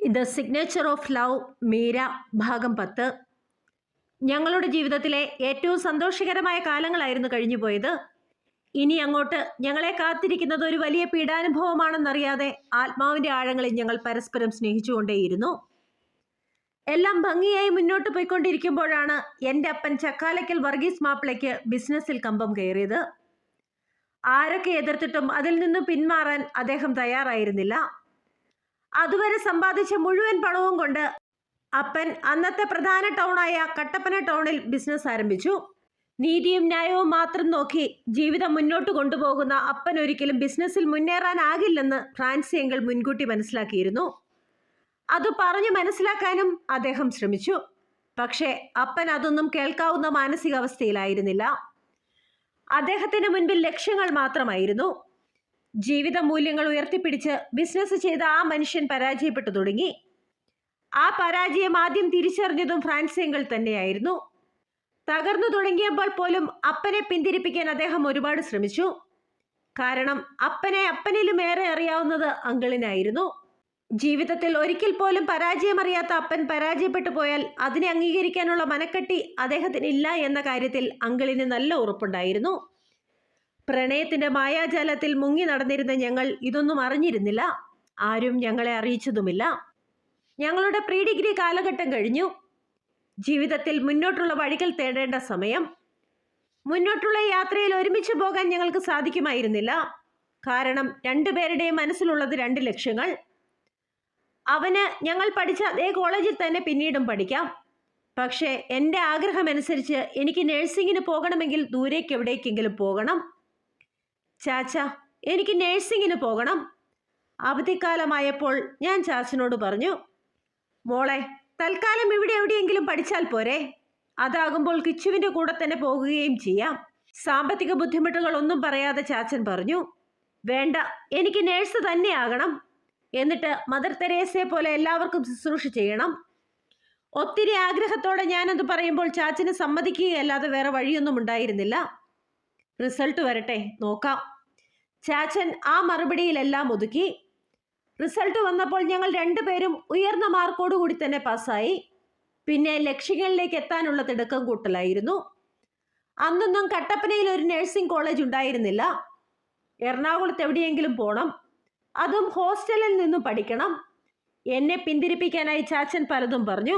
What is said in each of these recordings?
The signature of love Meera ഭാഗം 10. ഞങ്ങളുടെ ജീവിതത്തിലെ ഏറ്റവും സന്തോഷകരമായ കാലങ്ങളായിരുന്നു കഴിഞ്ഞുപോയത്. ഇനി അങ്ങോട്ട് ഞങ്ങളെ കാത്തിരിക്കുന്നത് ഒരു വലിയ പീഡാനുഭവമാണെന്നറിയാതെ ആത്മാവിന്റെ ആഴങ്ങളിൽ ഞങ്ങൾ പരസ്പരം സ്നേഹിച്ചുകൊണ്ടേയിരുന്നു. എല്ലാം ഭംഗിയായി മുന്നോട്ട് പോയിക്കൊണ്ടിരിക്കുമ്പോഴാണ് എൻ്റെ അപ്പൻ ചക്കാലയ്ക്കൽ വർഗീസ് മാപ്പിളയ്ക്ക് ബിസിനസ്സിൽ കമ്പം കയറിയത്. ആരൊക്കെ എതിർത്തിട്ടും അതിൽ നിന്ന് പിന്മാറാൻ അദ്ദേഹം തയ്യാറായിരുന്നില്ല. അതുവരെ സമ്പാദിച്ച മുഴുവൻ പണവും കൊണ്ട് അപ്പൻ അന്നത്തെ പ്രധാന ടൗണായ കട്ടപ്പന ടൗണിൽ ബിസിനസ് ആരംഭിച്ചു. നീതിയും ന്യായവും മാത്രം നോക്കി ജീവിതം മുന്നോട്ട് കൊണ്ടുപോകുന്ന അപ്പൻ ഒരിക്കലും ബിസിനസ്സിൽ മുന്നേറാനാകില്ലെന്ന് ഫ്രാൻസി അങ്കിൾ മുൻകൂട്ടി മനസ്സിലാക്കിയിരുന്നു. അത് പറഞ്ഞു മനസ്സിലാക്കാനും അദ്ദേഹം ശ്രമിച്ചു. പക്ഷേ അപ്പൻ അതൊന്നും കേൾക്കാവുന്ന മാനസികാവസ്ഥയിലായിരുന്നില്ല. അദ്ദേഹത്തിന് മുൻപിൽ ലക്ഷ്യങ്ങൾ മാത്രമായിരുന്നു. ജീവിത മൂല്യങ്ങൾ ഉയർത്തിപ്പിടിച്ച് ബിസിനസ് ചെയ്ത ആ മനുഷ്യൻ പരാജയപ്പെട്ടു തുടങ്ങി. ആ പരാജയം ആദ്യം തിരിച്ചറിഞ്ഞതും ഫ്രാൻസി അങ്കിൾ തന്നെയായിരുന്നു. തകർന്നു തുടങ്ങിയപ്പോൾ പോലും അപ്പനെ പിന്തിരിപ്പിക്കാൻ അദ്ദേഹം ഒരുപാട് ശ്രമിച്ചു. കാരണം അപ്പനെ അപ്പനിലും ഏറെ അറിയാവുന്നത് അങ്കിളിനായിരുന്നു. ജീവിതത്തിൽ ഒരിക്കൽ പോലും പരാജയമറിയാത്ത അപ്പൻ പരാജയപ്പെട്ടു പോയാൽ അതിനെ അംഗീകരിക്കാനുള്ള മനക്കെട്ടി അദ്ദേഹത്തിന് ഇല്ല എന്ന കാര്യത്തിൽ അങ്കിളിന് നല്ല ഉറപ്പുണ്ടായിരുന്നു. പ്രണയത്തിന്റെ മായാജാലത്തിൽ മുങ്ങി നടന്നിരുന്ന ഞങ്ങൾ ഇതൊന്നും അറിഞ്ഞിരുന്നില്ല. ആരും ഞങ്ങളെ അറിയിച്ചതുമില്ല. ഞങ്ങളുടെ പ്രീ ഡിഗ്രി കാലഘട്ടം കഴിഞ്ഞു. ജീവിതത്തിൽ മുന്നോട്ടുള്ള വഴികൾ തേടേണ്ട സമയം. മുന്നോട്ടുള്ള യാത്രയിൽ ഒരുമിച്ച് പോകാൻ ഞങ്ങൾക്ക് സാധിക്കുമായിരുന്നില്ല. കാരണം രണ്ടുപേരുടെയും മനസ്സിലുള്ളത് 2 ലക്ഷ്യങ്ങൾ. അവന് ഞങ്ങൾ പഠിച്ച അതേ കോളേജിൽ തന്നെ പിന്നീടും പഠിക്കാം. പക്ഷേ എൻ്റെ ആഗ്രഹമനുസരിച്ച് എനിക്ക് നഴ്സിങ്ങിന് പോകണമെങ്കിൽ ദൂരേക്ക് എവിടേക്കെങ്കിലും പോകണം. ചാച്ച, എനിക്ക് നഴ്സിങ്ങിന് പോകണം. അവധിക്കാലമായപ്പോൾ ഞാൻ ചാച്ചനോട് പറഞ്ഞു, മോളെ, തൽക്കാലം ഇവിടെ എവിടെയെങ്കിലും പഠിച്ചാൽ പോരെ? അതാകുമ്പോൾ കിച്ചുവിൻ്റെ കൂടെ തന്നെ പോകുകയും ചെയ്യാം. സാമ്പത്തിക ബുദ്ധിമുട്ടുകളൊന്നും പറയാതെ ചാച്ചൻ പറഞ്ഞു, വേണ്ട, എനിക്ക് നേഴ്സ് തന്നെയാകണം. എന്നിട്ട് മദർ തെരേസയെ പോലെ എല്ലാവർക്കും ശുശ്രൂഷ ചെയ്യണം. ഒത്തിരി ആഗ്രഹത്തോടെ ഞാനത് പറയുമ്പോൾ ചാച്ചന് സമ്മതിക്കുകയല്ലാതെ വേറെ വഴിയൊന്നും ഉണ്ടായിരുന്നില്ല. റിസൾട്ട് വരട്ടെ, നോക്കാം. ചാച്ചൻ ആ മറുപടിയിലെല്ലാം ഒതുക്കി. റിസൾട്ട് വന്നപ്പോൾ ഞങ്ങൾ 2 പേരും ഉയർന്ന മാർക്കോടുകൂടി തന്നെ പാസ്സായി. പിന്നെ ലക്ഷ്യങ്ങളിലേക്ക് എത്താനുള്ള തിടുക്കം കൂട്ടലായിരുന്നു. അന്നൊന്നും കട്ടപ്പനയിൽ ഒരു നഴ്സിംഗ് കോളേജ് ഉണ്ടായിരുന്നില്ല. എറണാകുളത്ത് എവിടെയെങ്കിലും പോകണം, അതും ഹോസ്റ്റലിൽ നിന്നും പഠിക്കണം. എന്നെ പിന്തിരിപ്പിക്കാനായി ചാച്ചൻ പലതും പറഞ്ഞു.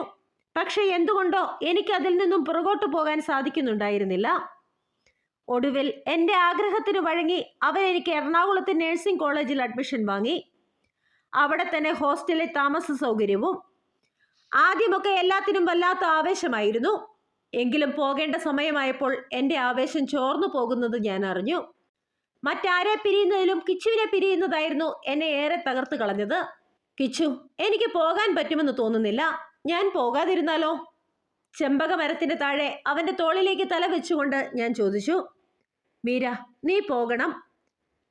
പക്ഷെ എന്തുകൊണ്ടോ എനിക്ക് അതിൽ നിന്നും പുറകോട്ട് പോകാൻ സാധിക്കുന്നുണ്ടായിരുന്നില്ല. ഒടുവിൽ എൻ്റെ ആഗ്രഹത്തിന് വഴങ്ങി അവൻ എനിക്ക് എറണാകുളത്ത് നഴ്സിംഗ് കോളേജിൽ അഡ്മിഷൻ വാങ്ങി. അവിടെ തന്നെ ഹോസ്റ്റലിൽ താമസ സൗകര്യവും. ആദ്യമൊക്കെ എല്ലാത്തിനും വല്ലാത്ത ആവേശമായിരുന്നു. എങ്കിലും പോകേണ്ട സമയമായപ്പോൾ എൻ്റെ ആവേശം ചോർന്നു പോകുന്നത് ഞാൻ അറിഞ്ഞു. മറ്റാരെ പിരിയുന്നതിലും കിച്ചുവിനെ പിരിയുന്നതായിരുന്നു എന്നെ ഏറെ തകർത്ത് കളഞ്ഞത്. കിച്ചു, എനിക്ക് പോകാൻ പറ്റുമെന്ന് തോന്നുന്നില്ല. ഞാൻ പോകാതിരുന്നാലോ? ചെമ്പക മരത്തിന്റെ താഴെ അവന്റെ തോളിലേക്ക് തല വെച്ചുകൊണ്ട് ഞാൻ ചോദിച്ചു. മീര, നീ പോകണം.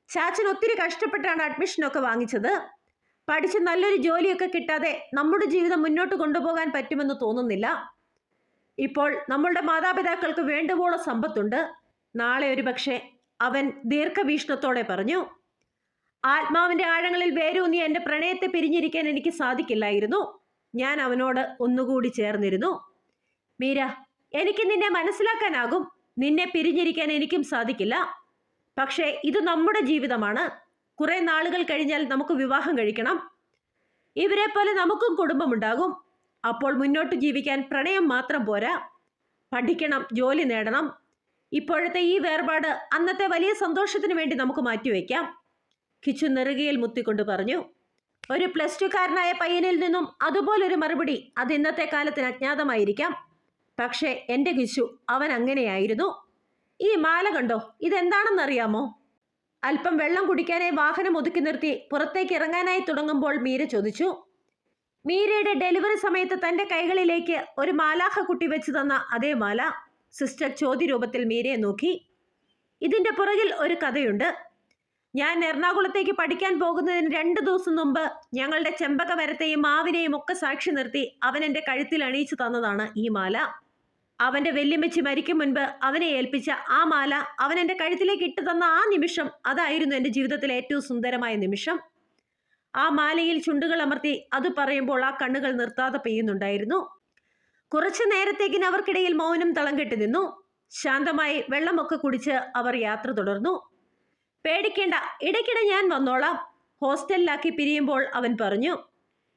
ചാച്ചൻ ഒത്തിരി കഷ്ടപ്പെട്ടാണ് അഡ്മിഷനൊക്കെ വാങ്ങിച്ചത്. പഠിച്ച് നല്ലൊരു ജോലിയൊക്കെ കിട്ടാതെ നമ്മുടെ ജീവിതം മുന്നോട്ട് കൊണ്ടുപോകാൻ പറ്റുമെന്ന് തോന്നുന്നില്ല. ഇപ്പോൾ നമ്മളുടെ മാതാപിതാക്കൾക്ക് വേണ്ടുവോളം സമ്പത്തുണ്ട്. നാളെ ഒരു പക്ഷേ, അവൻ ദീർഘവീക്ഷണത്തോടെ പറഞ്ഞു, ആത്മാവിന്റെ ആഴങ്ങളിൽ വേരൂന്നിയ എൻ്റെ പ്രണയത്തെ പിരിഞ്ഞിരിക്കാൻ എനിക്ക് സാധിക്കില്ലായിരുന്നു. ഞാൻ അവനോട് ഒന്നുകൂടി ചേർന്നിരുന്നു. മീര, എനിക്ക് നിന്നെ മനസ്സിലാക്കാനാകും. നിന്നെ പിരിഞ്ഞിരിക്കാൻ എനിക്കും സാധിക്കില്ല. പക്ഷേ ഇത് നമ്മുടെ ജീവിതമാണ്. കുറെ നാളുകൾ കഴിഞ്ഞാൽ നമുക്ക് വിവാഹം കഴിക്കണം. ഇവരെ പോലെ നമുക്കും കുടുംബമുണ്ടാകും. അപ്പോൾ മുന്നോട്ട് ജീവിക്കാൻ പ്രണയം മാത്രം പോരാ. പഠിക്കണം, ജോലി നേടണം. ഇപ്പോഴത്തെ ഈ വേർപാട് അന്നത്തെ വലിയ സന്തോഷത്തിന് വേണ്ടി നമുക്ക് മാറ്റിവെക്കാം. കിച്ചു നെറുകയിൽ മുത്തിക്കൊണ്ട് പറഞ്ഞു. ഒരു +2 കാരനായ പയ്യനിൽ നിന്നും അതുപോലൊരു മറുപടി അത് ഇന്നത്തെ കാലത്തിന് അജ്ഞാതമായിരിക്കാം. പക്ഷേ എൻ്റെ കിച്ചു, അവൻ അങ്ങനെയായിരുന്നു. ഈ മാല കണ്ടോ, ഇതെന്താണെന്നറിയാമോ? അല്പം വെള്ളം കുടിക്കാനായി വാഹനം ഒതുക്കി നിർത്തി പുറത്തേക്ക് ഇറങ്ങാനായി തുടങ്ങുമ്പോൾ മീര ചോദിച്ചു. മീരയുടെ ഡെലിവറി സമയത്ത് തൻ്റെ കൈകളിലേക്ക് ഒരു മാലാഖ കുട്ടി വെച്ച് തന്ന അതേ മാല. സിസ്റ്റർ ചോദ്യരൂപത്തിൽ മീരയെ നോക്കി. ഇതിൻ്റെ പുറകിൽ ഒരു കഥയുണ്ട്. ഞാൻ എറണാകുളത്തേക്ക് പഠിക്കാൻ പോകുന്നതിന് 2 ദിവസം മുമ്പ് ഞങ്ങളുടെ ചെമ്പക മരത്തെയും മാവിനെയും ഒക്കെ സാക്ഷി നിർത്തി അവൻ എൻ്റെ കഴുത്തിൽ അണിയിച്ചു തന്നതാണ് ഈ മാല. അവൻ്റെ വെല്ലുമ്മച്ചി മരിക്കും മുൻപ് അവനെ ഏൽപ്പിച്ച ആ മാല അവൻ എൻ്റെ കഴുത്തിലേക്ക് ഇട്ടു തന്ന ആ നിമിഷം, അതായിരുന്നു എൻ്റെ ജീവിതത്തിലെ ഏറ്റവും സുന്ദരമായ നിമിഷം. ആ മാലയിൽ ചുണ്ടുകൾ അമർത്തി അത് പറയുമ്പോൾ ആ കണ്ണുകൾ നിർത്താതെ പെയ്യുന്നുണ്ടായിരുന്നു. കുറച്ചു നേരത്തേക്കിന് അവർക്കിടയിൽ മൗനം തളം കെട്ടി നിന്നു. ശാന്തമായി വെള്ളമൊക്കെ കുടിച്ച് അവർ യാത്ര തുടർന്നു. പേടിക്കേണ്ട, ഇടയ്ക്കിടെ ഞാൻ വന്നോളാം, ഹോസ്റ്റലിലാക്കി പിരിയുമ്പോൾ അവൻ പറഞ്ഞു.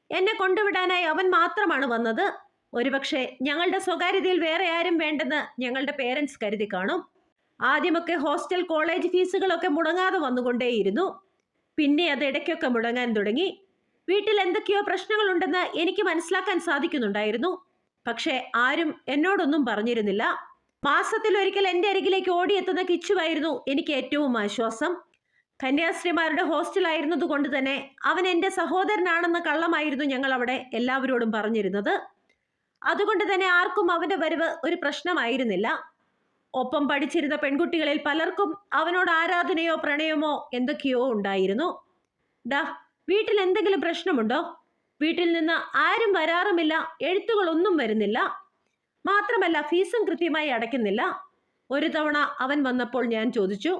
എന്നെ കൊണ്ടുവിടാനായി അവൻ മാത്രമാണ് വന്നത്. ഒരുപക്ഷെ ഞങ്ങളുടെ സ്വകാര്യതയിൽ വേറെ ആരും വേണ്ടെന്ന് ഞങ്ങളുടെ പേരൻസ് കരുതി കാണും. ആദ്യമൊക്കെ ഹോസ്റ്റൽ കോളേജ് ഫീസുകളൊക്കെ മുടങ്ങാതെ വന്നുകൊണ്ടേയിരുന്നു. പിന്നെ അത് ഇടയ്ക്കൊക്കെ മുടങ്ങാൻ തുടങ്ങി. വീട്ടിൽ എന്തൊക്കെയോ പ്രശ്നങ്ങളുണ്ടെന്ന് എനിക്ക് മനസ്സിലാക്കാൻ സാധിക്കുന്നുണ്ടായിരുന്നു. പക്ഷേ ആരും എന്നോടൊന്നും പറഞ്ഞിരുന്നില്ല. മാസത്തിൽ ഒരിക്കൽ എൻ്റെ അരികിലേക്ക് ഓടിയെത്തുന്ന കിച്ചുവായിരുന്നു എനിക്ക് ഏറ്റവും ആശ്വാസം. കന്യാസ്ത്രീമാരുടെ ഹോസ്റ്റലായിരുന്നത് കൊണ്ട് തന്നെ അവൻ എൻ്റെ സഹോദരനാണെന്ന കള്ളമായിരുന്നു ഞങ്ങൾ അവിടെ എല്ലാവരോടും പറഞ്ഞിരുന്നത്. അതുകൊണ്ട് തന്നെ ആർക്കും അവൻ്റെ വരവ് ഒരു പ്രശ്നമായിരുന്നില്ല. ഒപ്പം പഠിച്ചിരുന്ന പെൺകുട്ടികളിൽ പലർക്കും അവനോട് ആരാധനയോ പ്രണയമോ എന്തൊക്കെയോ ഉണ്ടായിരുന്നു. ഡാ, വീട്ടിൽ എന്തെങ്കിലും പ്രശ്നമുണ്ടോ? വീട്ടിൽ നിന്ന് ആരും വരാറുമില്ല, എഴുത്തുകളൊന്നും വരുന്നില്ല. മാത്രമല്ല ഫീസും കൃത്യമായി അടയ്ക്കുന്നില്ല. ഒരു തവണ അവൻ വന്നപ്പോൾ ഞാൻ ചോദിച്ചു,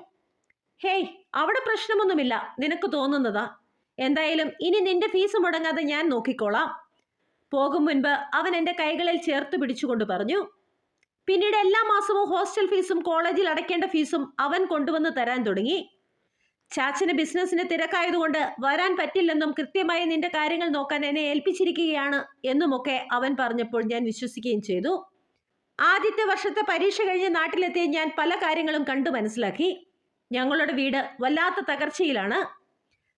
ഹേയ്, അവിടെ പ്രശ്നമൊന്നുമില്ല, നിനക്ക് തോന്നുന്നതാ. എന്തായാലും ഇനി നിന്റെ ഫീസ് മുടങ്ങാതെ ഞാൻ നോക്കിക്കോളാം. പോകും മുൻപ് അവൻ എൻ്റെ കൈകളിൽ ചേർത്ത് പിടിച്ചുകൊണ്ട് പറഞ്ഞു. പിന്നീട് എല്ലാ മാസവും ഹോസ്റ്റൽ ഫീസും കോളേജിൽ അടയ്ക്കേണ്ട ഫീസും അവൻ കൊണ്ടുവന്ന് തരാൻ തുടങ്ങി. ചാച്ചന് ബിസിനസ്സിന് തിരക്കായതുകൊണ്ട് വരാൻ പറ്റില്ലെന്നും കൃത്യമായി നിന്റെ കാര്യങ്ങൾ നോക്കാൻ എന്നെ ഏൽപ്പിച്ചിരിക്കുകയാണ് എന്നുമൊക്കെ അവൻ പറഞ്ഞപ്പോൾ ഞാൻ വിശ്വസിക്കുകയും ചെയ്തു. ആദ്യത്തെ വർഷത്തെ പരീക്ഷ കഴിഞ്ഞ് നാട്ടിലെത്തിയ ഞാൻ പല കാര്യങ്ങളും കണ്ടു മനസ്സിലാക്കി. ഞങ്ങളുടെ വീട് വല്ലാത്ത തകർച്ചയിലാണ്.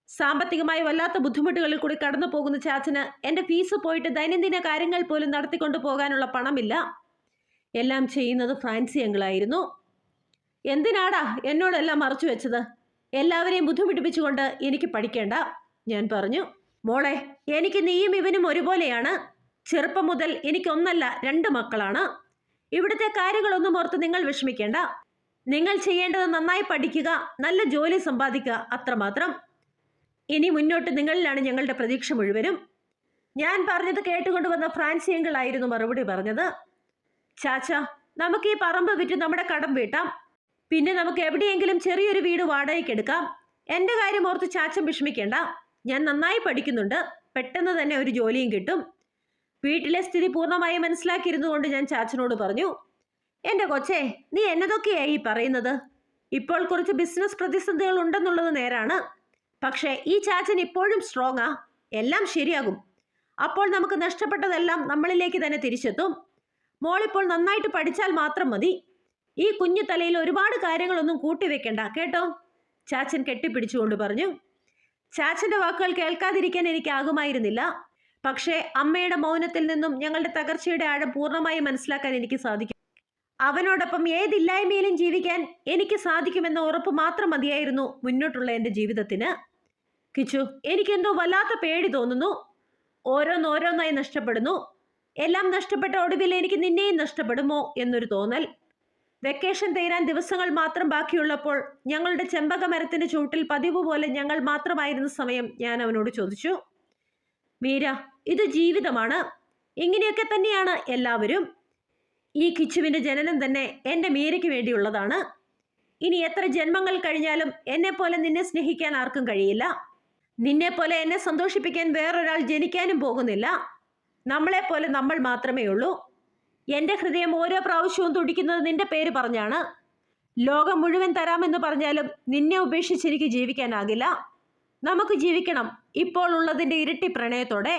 സാമ്പത്തികമായി വല്ലാത്ത ബുദ്ധിമുട്ടുകളിൽ കൂടി കടന്നു പോകുന്ന ചാച്ചന് എൻ്റെ ഫീസ് പോയിട്ട് ദൈനംദിന കാര്യങ്ങൾ പോലും നടത്തിക്കൊണ്ടു പോകാനുള്ള പണമില്ല. എല്ലാം ചെയ്യുന്നത് ഫ്രാൻസി അങ്കിളായിരുന്നു. എന്തിനാടാ എന്നോടെല്ലാം മറച്ചു വെച്ചത്? എല്ലാവരെയും ബുദ്ധിമുട്ടിപ്പിച്ചുകൊണ്ട് എനിക്ക് പഠിക്കേണ്ട, ഞാൻ പറഞ്ഞു. മോളെ, എനിക്ക് നീയും ഇവനും ഒരുപോലെയാണ്. ചെറുപ്പം മുതൽ എനിക്കൊന്നല്ല 2 മക്കളാണ്. ഇവിടുത്തെ കാര്യങ്ങളൊന്നും ഓർത്ത് നിങ്ങൾ വിഷമിക്കേണ്ട. നിങ്ങൾ ചെയ്യേണ്ടത് നന്നായി പഠിക്കുക, നല്ല ജോലി സമ്പാദിക്കുക, അത്രമാത്രം. ഇനി മുന്നോട്ട് നിങ്ങളിലാണ് ഞങ്ങളുടെ പ്രതീക്ഷ മുഴുവനും. ഞാൻ പറഞ്ഞത് കേട്ടുകൊണ്ടുവന്ന ഫ്രാൻസി അങ്കിളായിരുന്നു മറുപടി പറഞ്ഞത്. ചാച്ച, നമുക്ക് ഈ പറമ്പ് വിറ്റ് നമ്മുടെ കടം വീട്ടാം. പിന്നെ നമുക്ക് എവിടെയെങ്കിലും ചെറിയൊരു വീട് വാടകയ്ക്കെടുക്കാം. എൻ്റെ കാര്യം ഓർത്ത് ചാച്ചൻ വിഷമിക്കേണ്ട. ഞാൻ നന്നായി പഠിക്കുന്നുണ്ട്, പെട്ടെന്ന് തന്നെ ഒരു ജോലിയും കിട്ടും. വീട്ടിലെ സ്ഥിതി പൂർണ്ണമായി മനസ്സിലാക്കിയിരുന്നുകൊണ്ട് ഞാൻ ചാച്ചനോട് പറഞ്ഞു, എൻ്റെ കൊച്ചേ, നീ എന്നതൊക്കെയായി പറയുന്നത്? ഇപ്പോൾ കുറച്ച് ബിസിനസ് പ്രതിസന്ധികൾ ഉണ്ടെന്നുള്ളത് നേരാണ്. പക്ഷേ ഈ ചാച്ചൻ ഇപ്പോഴും സ്ട്രോങ്ങാ. എല്ലാം ശരിയാകും. അപ്പോൾ നമുക്ക് നഷ്ടപ്പെട്ടതെല്ലാം നമ്മളിലേക്ക് തന്നെ തിരിച്ചെത്തും. മോളിപ്പോൾ നന്നായിട്ട് പഠിച്ചാൽ മാത്രം മതി. ഈ കുഞ്ഞു തലയിൽ ഒരുപാട് കാര്യങ്ങളൊന്നും കൂട്ടിവെക്കണ്ട കേട്ടോ, ചാച്ചൻ കെട്ടിപ്പിടിച്ചുകൊണ്ട് പറഞ്ഞു. ചാച്ചൻ്റെ വാക്കുകൾ കേൾക്കാതിരിക്കാൻ എനിക്കാകുമായിരുന്നില്ല. പക്ഷേ അമ്മയുടെ മൗനത്തിൽ നിന്നും ഞങ്ങളുടെ തകർച്ചയുടെ ആഴം പൂർണ്ണമായി മനസ്സിലാക്കാൻ എനിക്ക് സാധിക്കും. അവനോടൊപ്പം ഏതില്ലായ്മയിലും ജീവിക്കാൻ എനിക്ക് സാധിക്കുമെന്ന ഉറപ്പ് മാത്രം മതിയായിരുന്നു മുന്നോട്ടുള്ള എൻ്റെ ജീവിതത്തിന്. കിച്ചു, എനിക്കെന്തോ വല്ലാത്ത പേടി തോന്നുന്നു. ഓരോന്നോരോന്നായി നഷ്ടപ്പെടുന്നു. എല്ലാം നഷ്ടപ്പെട്ട ഒടുവിൽ എനിക്ക് നിന്നെയും നഷ്ടപ്പെടുമോ എന്നൊരു തോന്നൽ. വെക്കേഷൻ തീരാൻ ദിവസങ്ങൾ മാത്രം ബാക്കിയുള്ളപ്പോൾ ഞങ്ങളുടെ ചെമ്പക മരത്തിന്റെ ചൂട്ടിൽ പതിവ് പോലെ ഞങ്ങൾ മാത്രമായിരുന്ന സമയം ഞാൻ അവനോട് ചോദിച്ചു, മീര, ഇത് ജീവിതമാണ്. ഇങ്ങനെയൊക്കെ തന്നെയാണ് എല്ലാവരും. ഈ കിച്ചുവിൻ്റെ ജനനം തന്നെ എൻ്റെ മീരയ്ക്ക് വേണ്ടിയുള്ളതാണ്. ഇനി എത്ര ജന്മങ്ങൾ കഴിഞ്ഞാലും എന്നെപ്പോലെ നിന്നെ സ്നേഹിക്കാൻ ആർക്കും കഴിയില്ല. നിന്നെപ്പോലെ എന്നെ സന്തോഷിപ്പിക്കാൻ വേറൊരാൾ ജനിക്കാനും പോകുന്നില്ല. നമ്മളെപ്പോലെ നമ്മൾ മാത്രമേ ഉള്ളൂ. എൻ്റെ ഹൃദയം ഓരോ പ്രാവശ്യവും തുടിക്കുന്നത് നിന്റെ പേര് പറഞ്ഞാണ്. ലോകം മുഴുവൻ തരാമെന്ന് പറഞ്ഞാലും നിന്നെ ഉപേക്ഷിച്ചെനിക്ക് ജീവിക്കാനാകില്ല. നമുക്ക് ജീവിക്കണം ഇപ്പോൾ ഉള്ളതിൻ്റെ ഇരട്ടി പ്രണയത്തോടെ.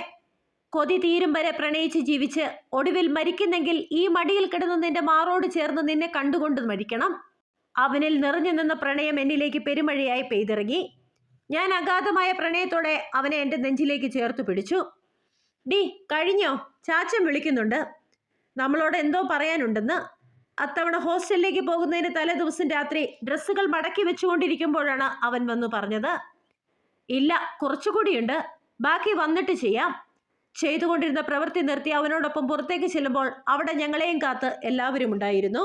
കൊതി തീരും വരെ പ്രണയിച്ച് ജീവിച്ച് ഒടുവിൽ മരിക്കുന്നെങ്കിൽ ഈ മടിയിൽ കിടന്ന് നിന്റെ മാറോട് ചേർന്ന് നിന്നെ കണ്ടുകൊണ്ട് മരിക്കണം. അവനിൽ നിറഞ്ഞു നിന്ന പ്രണയം എന്നിലേക്ക് പെരുമഴയായി പെയ്തിറങ്ങി. ഞാൻ അഗാധമായ പ്രണയത്തോടെ അവനെ എൻ്റെ നെഞ്ചിലേക്ക് ചേർത്ത് പിടിച്ചു. ഡി, കഴിഞ്ഞോ? ചാച്ചൻ വിളിക്കുന്നുണ്ട്, നമ്മളോട് എന്തോ പറയാനുണ്ടെന്ന്. അത്തവണ ഹോസ്റ്റലിലേക്ക് പോകുന്നതിന് തലേ ദിവസം രാത്രി ഡ്രസ്സുകൾ മടക്കി വെച്ചുകൊണ്ടിരിക്കുമ്പോഴാണ് അവൻ വന്നു പറഞ്ഞത്. ഇല്ല, കുറച്ചുകൂടിയുണ്ട്, ബാക്കി വന്നിട്ട് ചെയ്യാം. ചെയ്തുകൊണ്ടിരുന്ന പ്രവൃത്തി നിർത്തി അവനോടൊപ്പം പുറത്തേക്ക് ചെല്ലുമ്പോൾ അവിടെ ഞങ്ങളെയും കാത്ത് എല്ലാവരും ഉണ്ടായിരുന്നു.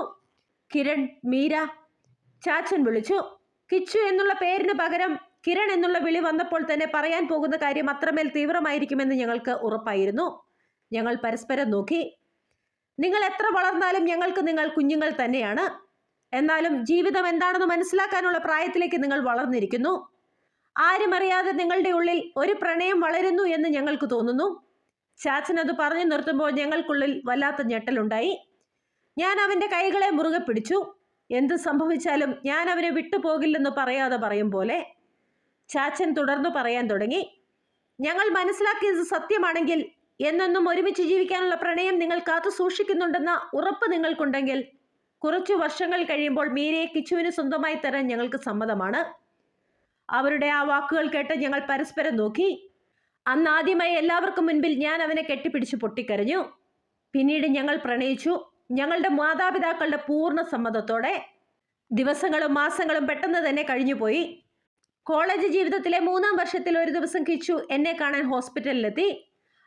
കിരൺ, മീര, ചാച്ചൻ വിളിച്ചു. കിച്ചു എന്നുള്ള പേരിന് പകരം കിരൺ എന്നുള്ള വിളി വന്നപ്പോൾ തന്നെ പറയാൻ പോകുന്ന കാര്യം അത്രമേൽ തീവ്രമായിരിക്കുമെന്ന് ഞങ്ങൾക്ക് ഉറപ്പായിരുന്നു. ഞങ്ങൾ പരസ്പരം നോക്കി. നിങ്ങൾ എത്ര വളർന്നാലും ഞങ്ങൾക്ക് നിങ്ങൾ കുഞ്ഞുങ്ങൾ തന്നെയാണ്. എന്നാലും ജീവിതം എന്താണെന്ന് മനസ്സിലാക്കാനുള്ള പ്രായത്തിലേക്ക് നിങ്ങൾ വളർന്നിരിക്കുന്നു. ആരും അറിയാതെ നിങ്ങളുടെ ഉള്ളിൽ ഒരു പ്രണയം വളരുന്നു എന്ന് ഞങ്ങൾക്ക് തോന്നുന്നു. ചാച്ചൻ അത് പറഞ്ഞു നിർത്തുമ്പോൾ ഞങ്ങൾക്കുള്ളിൽ വല്ലാത്ത ഞെട്ടലുണ്ടായി. ഞാൻ അവൻ്റെ കൈകളെ മുറുകെ പിടിച്ചു. എന്ത് സംഭവിച്ചാലും ഞാൻ അവനെ വിട്ടുപോകില്ലെന്ന് പറയാതെ പറയും പോലെ. ചാച്ചൻ തുടർന്നു പറയാൻ തുടങ്ങി. ഞങ്ങൾ മനസ്സിലാക്കിയത് സത്യമാണെങ്കിൽ, എന്നെന്നും ഒരുമിച്ച് ജീവിക്കാനുള്ള പ്രണയം നിങ്ങൾ കാത്തു സൂക്ഷിക്കുന്നുണ്ടെന്ന ഉറപ്പ് നിങ്ങൾക്കുണ്ടെങ്കിൽ, കുറച്ചു വർഷങ്ങൾ കഴിയുമ്പോൾ മീരയെ കിച്ചുവിന് സ്വന്തമായി തരാൻ ഞങ്ങൾക്ക് സമ്മതമാണ്. അവരുടെ ആ വാക്കുകൾ കേട്ട് ഞങ്ങൾ പരസ്പരം നോക്കി. അന്ന് ആദ്യമായി എല്ലാവർക്കും മുൻപിൽ ഞാൻ അവനെ കെട്ടിപ്പിടിച്ച് പൊട്ടിക്കരഞ്ഞു. പിന്നീട് ഞങ്ങൾ പ്രണയിച്ചു, ഞങ്ങളുടെ മാതാപിതാക്കളുടെ പൂർണ്ണ സമ്മതത്തോടെ. ദിവസങ്ങളും മാസങ്ങളും പെട്ടെന്ന് തന്നെ കഴിഞ്ഞുപോയി. കോളേജ് ജീവിതത്തിലെ 3-ാം വർഷത്തിൽ ഒരു ദിവസം കിച്ചു എന്നെ കാണാൻ ഹോസ്പിറ്റലിലെത്തി.